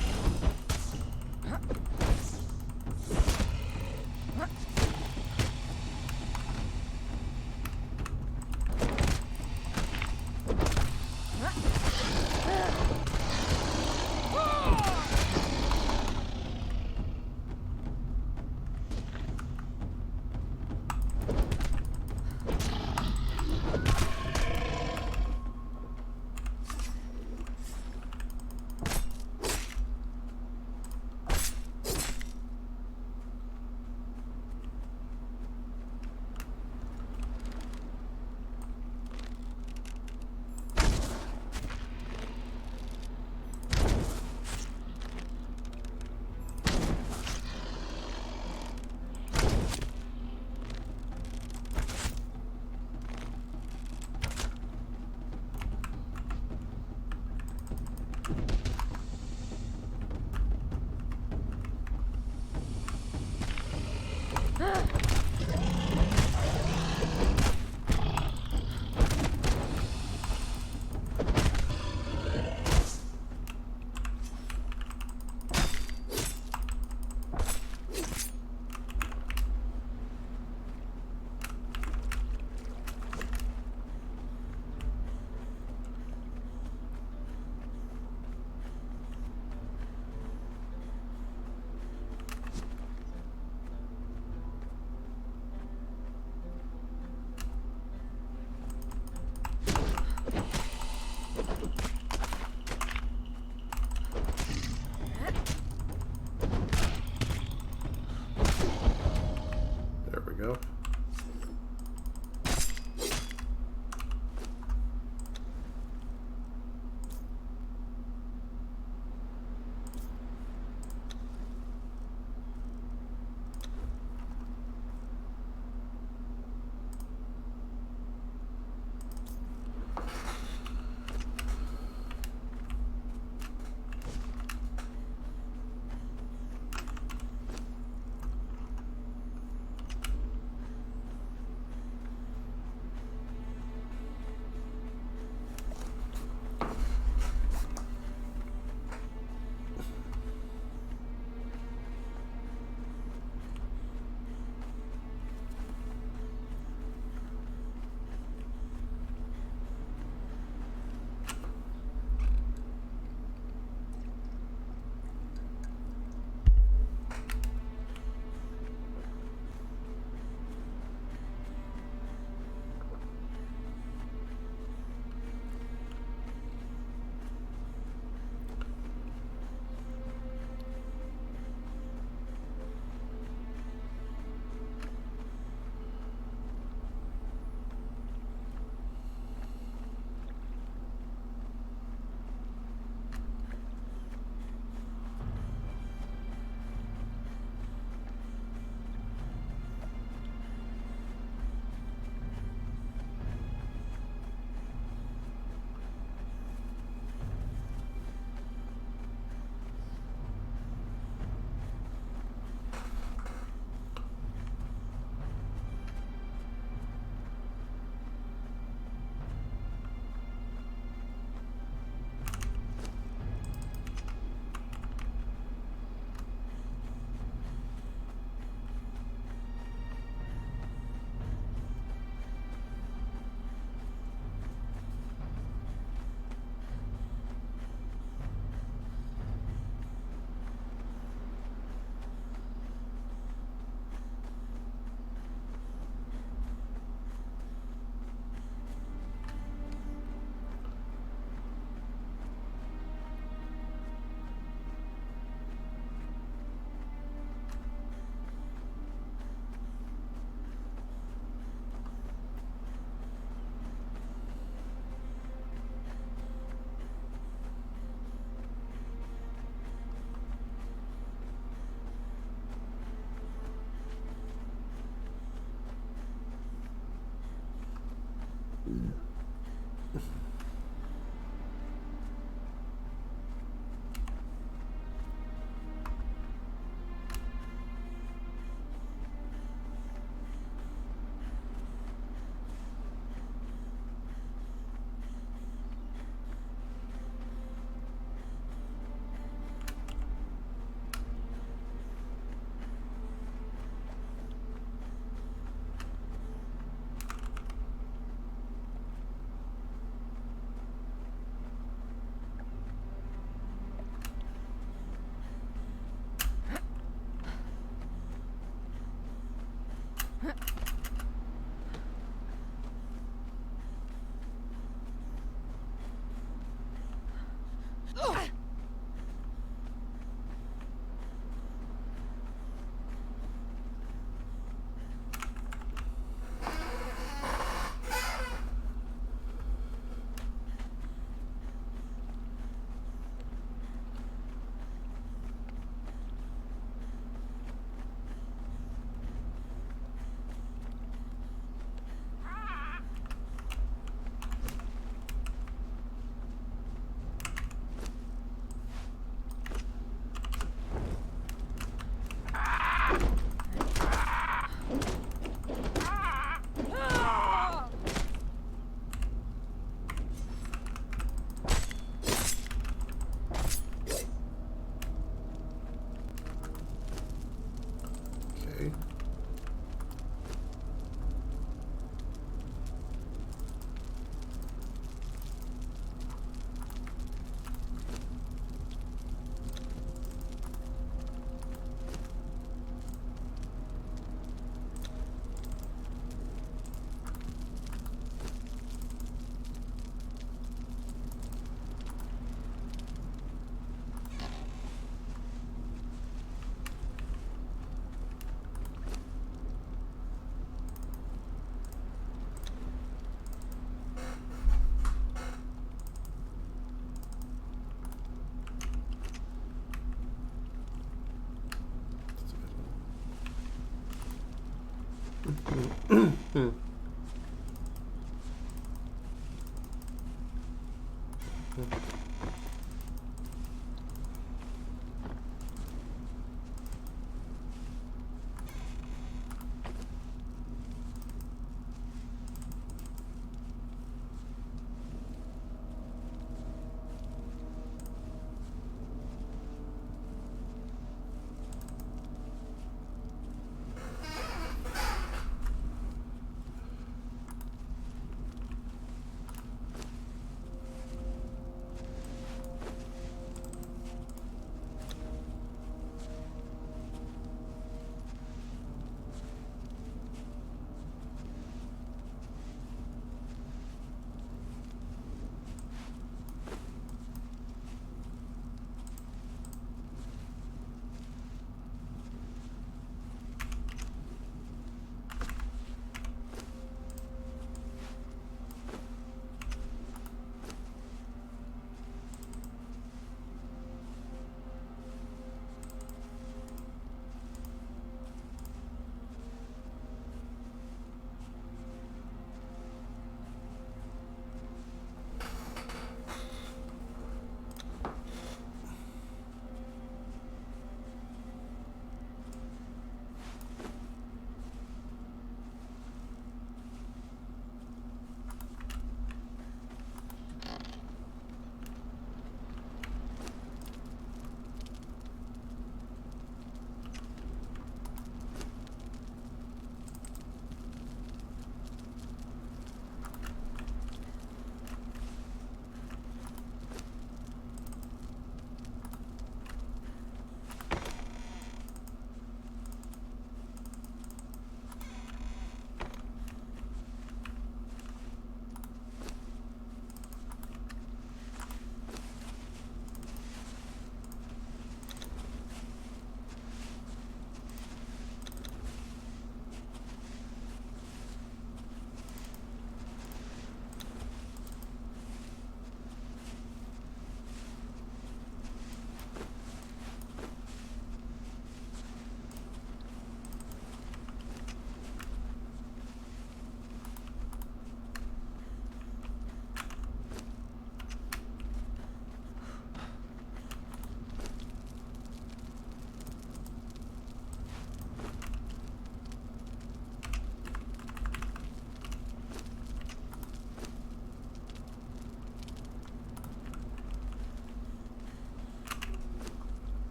Okay.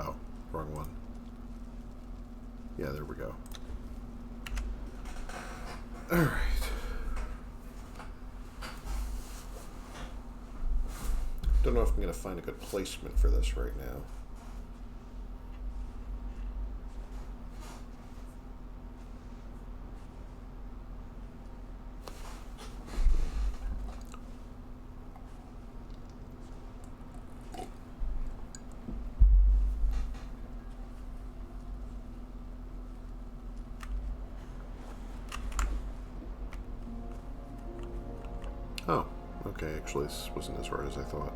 Oh, wrong one. Yeah, there we go. Alright. Don't know if I'm going to find a good placement for this right now. Oh, okay, actually this wasn't as hard as I thought.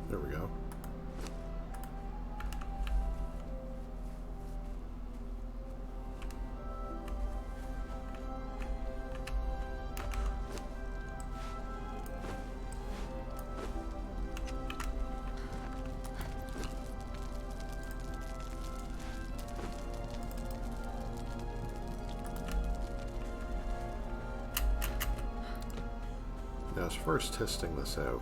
There we go. Now, as far as testing this out,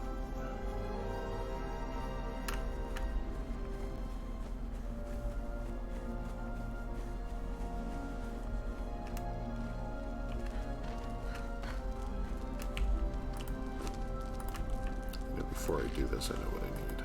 before I do this, I know what I need.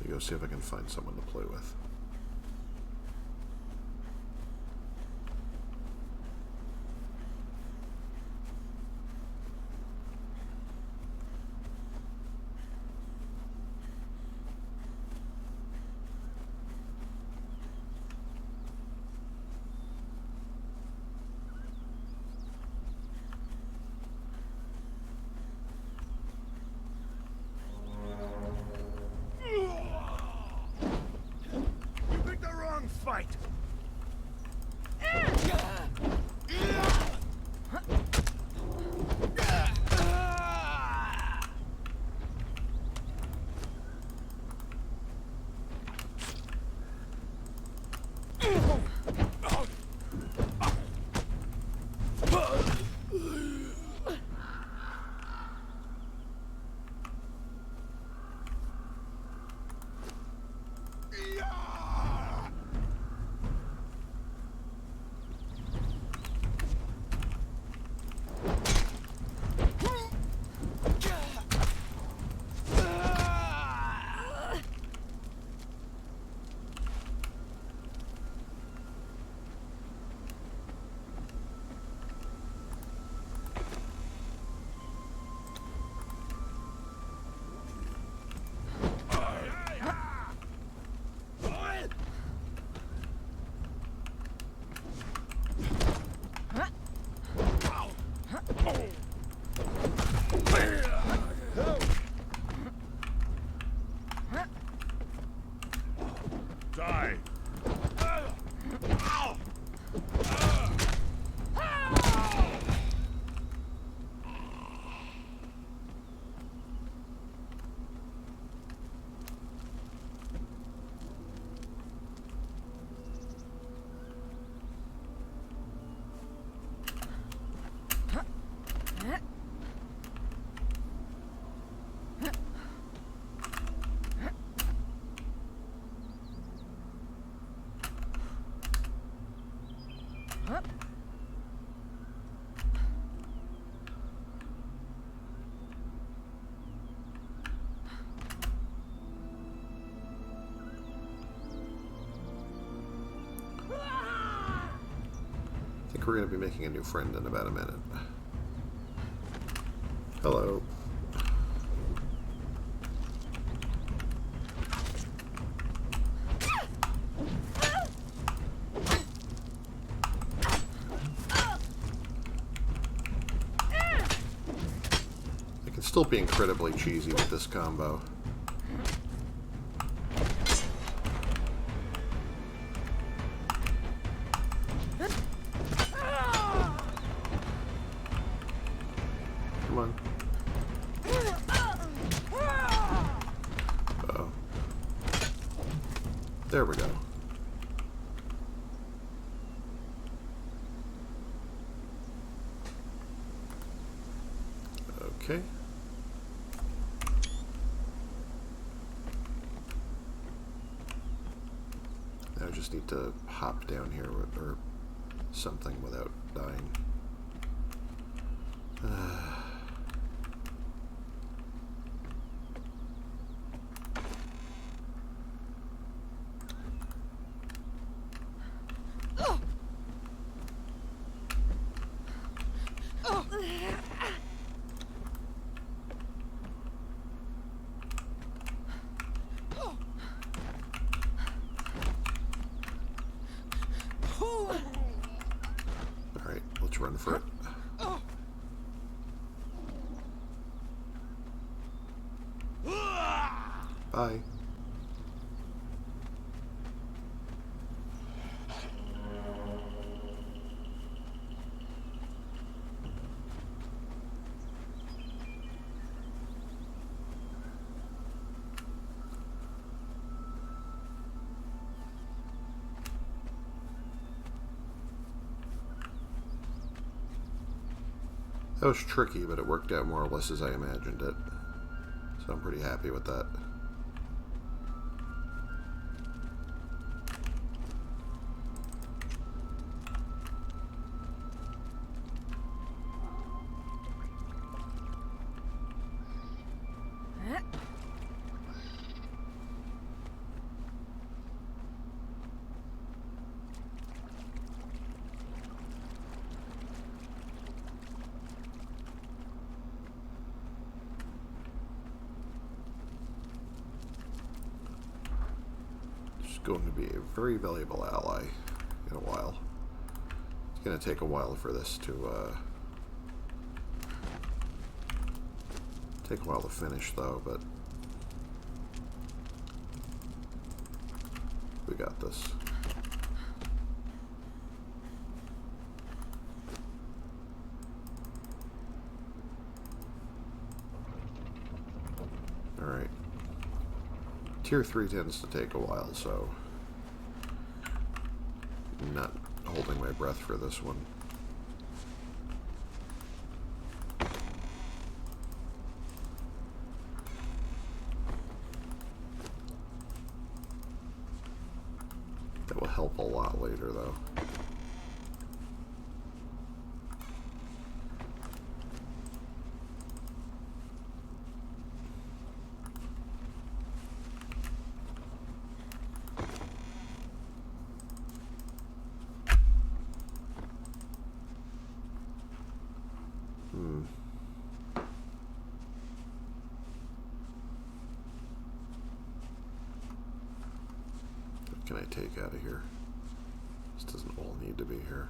Go see if I can find someone to play with. Fight! Die! I think we're going to be making a new friend in about a minute. Hello. I can still be incredibly cheesy with this combo. There we go. Okay. Now I just need to hop down here or something without dying. Alright, let's run for it. Bye. That was tricky, but it worked out more or less as I imagined it. So I'm pretty happy with that. Going to be a very valuable ally in a while. It's going to take a while for this to take a while to finish though, but we got this. Alright. Tier 3 tends to take a while, so I'm not holding my breath for this one. That will help a lot later, though. What can I take out of here? This doesn't all need to be here.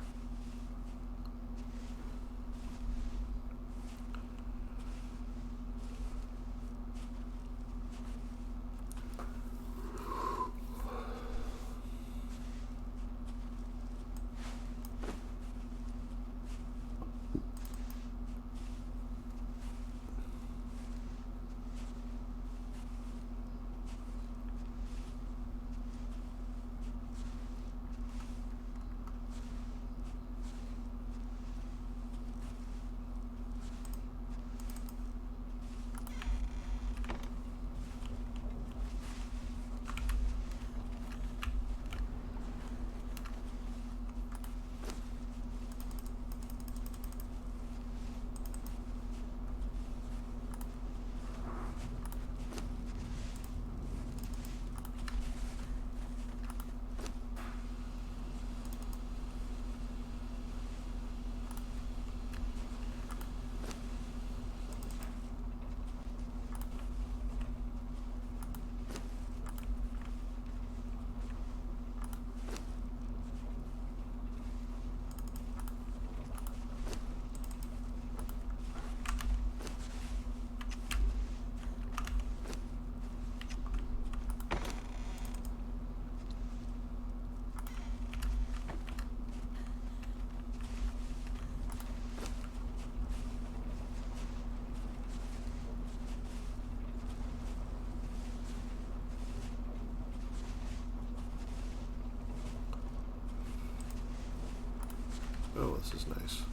this is nice.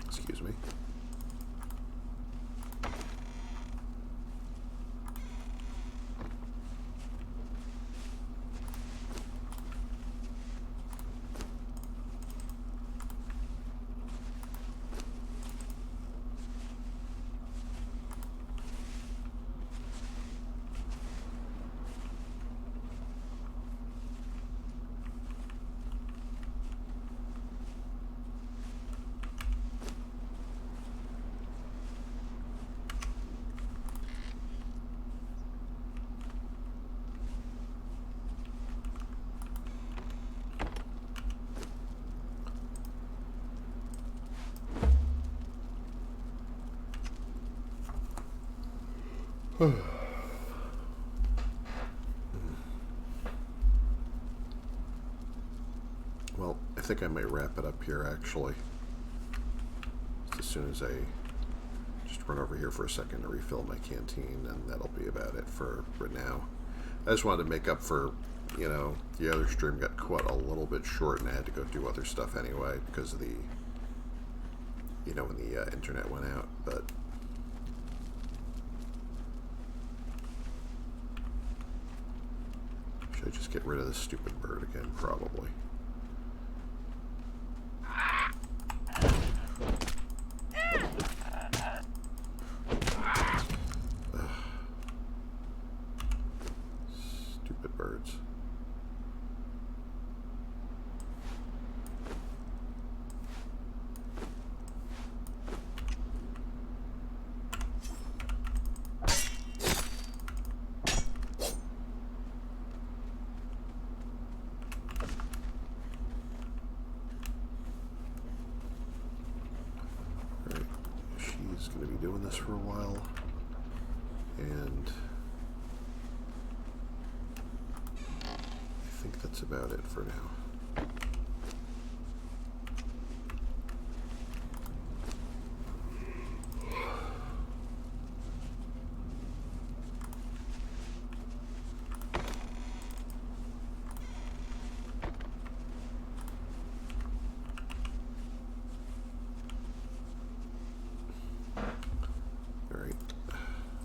Excuse me. Well, I think I might wrap it up here, actually. Just as soon as I just run over here for a second to refill my canteen, and that'll be about it for now. I just wanted to make up for, you know, the other stream got cut a little bit short, and I had to go do other stuff anyway because of the, you know, when the internet went out, but... Should I just get rid of this stupid bird again? Probably. Ugh. Stupid birds. Going to be doing this for a while, and I think that's about it for now.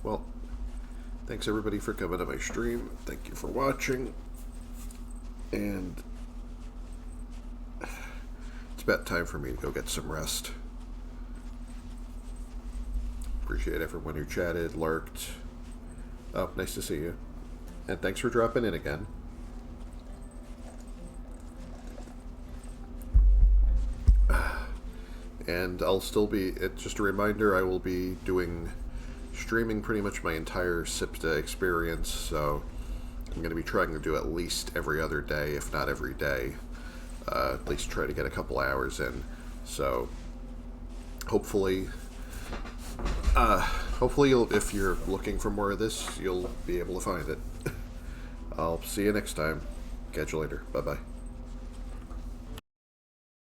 Well, thanks everybody for coming to my stream. Thank you for watching. And it's about time for me to go get some rest. Appreciate everyone who chatted, lurked. Oh, nice to see you. And thanks for dropping in again. And I'll still be, just a reminder, I will be streaming pretty much my entire Siptah experience, so I'm going to be trying to do at least every other day, if not every day. At least try to get a couple hours in. So hopefully if you're looking for more of this, you'll be able to find it. I'll see you next time. Catch you later. Bye-bye.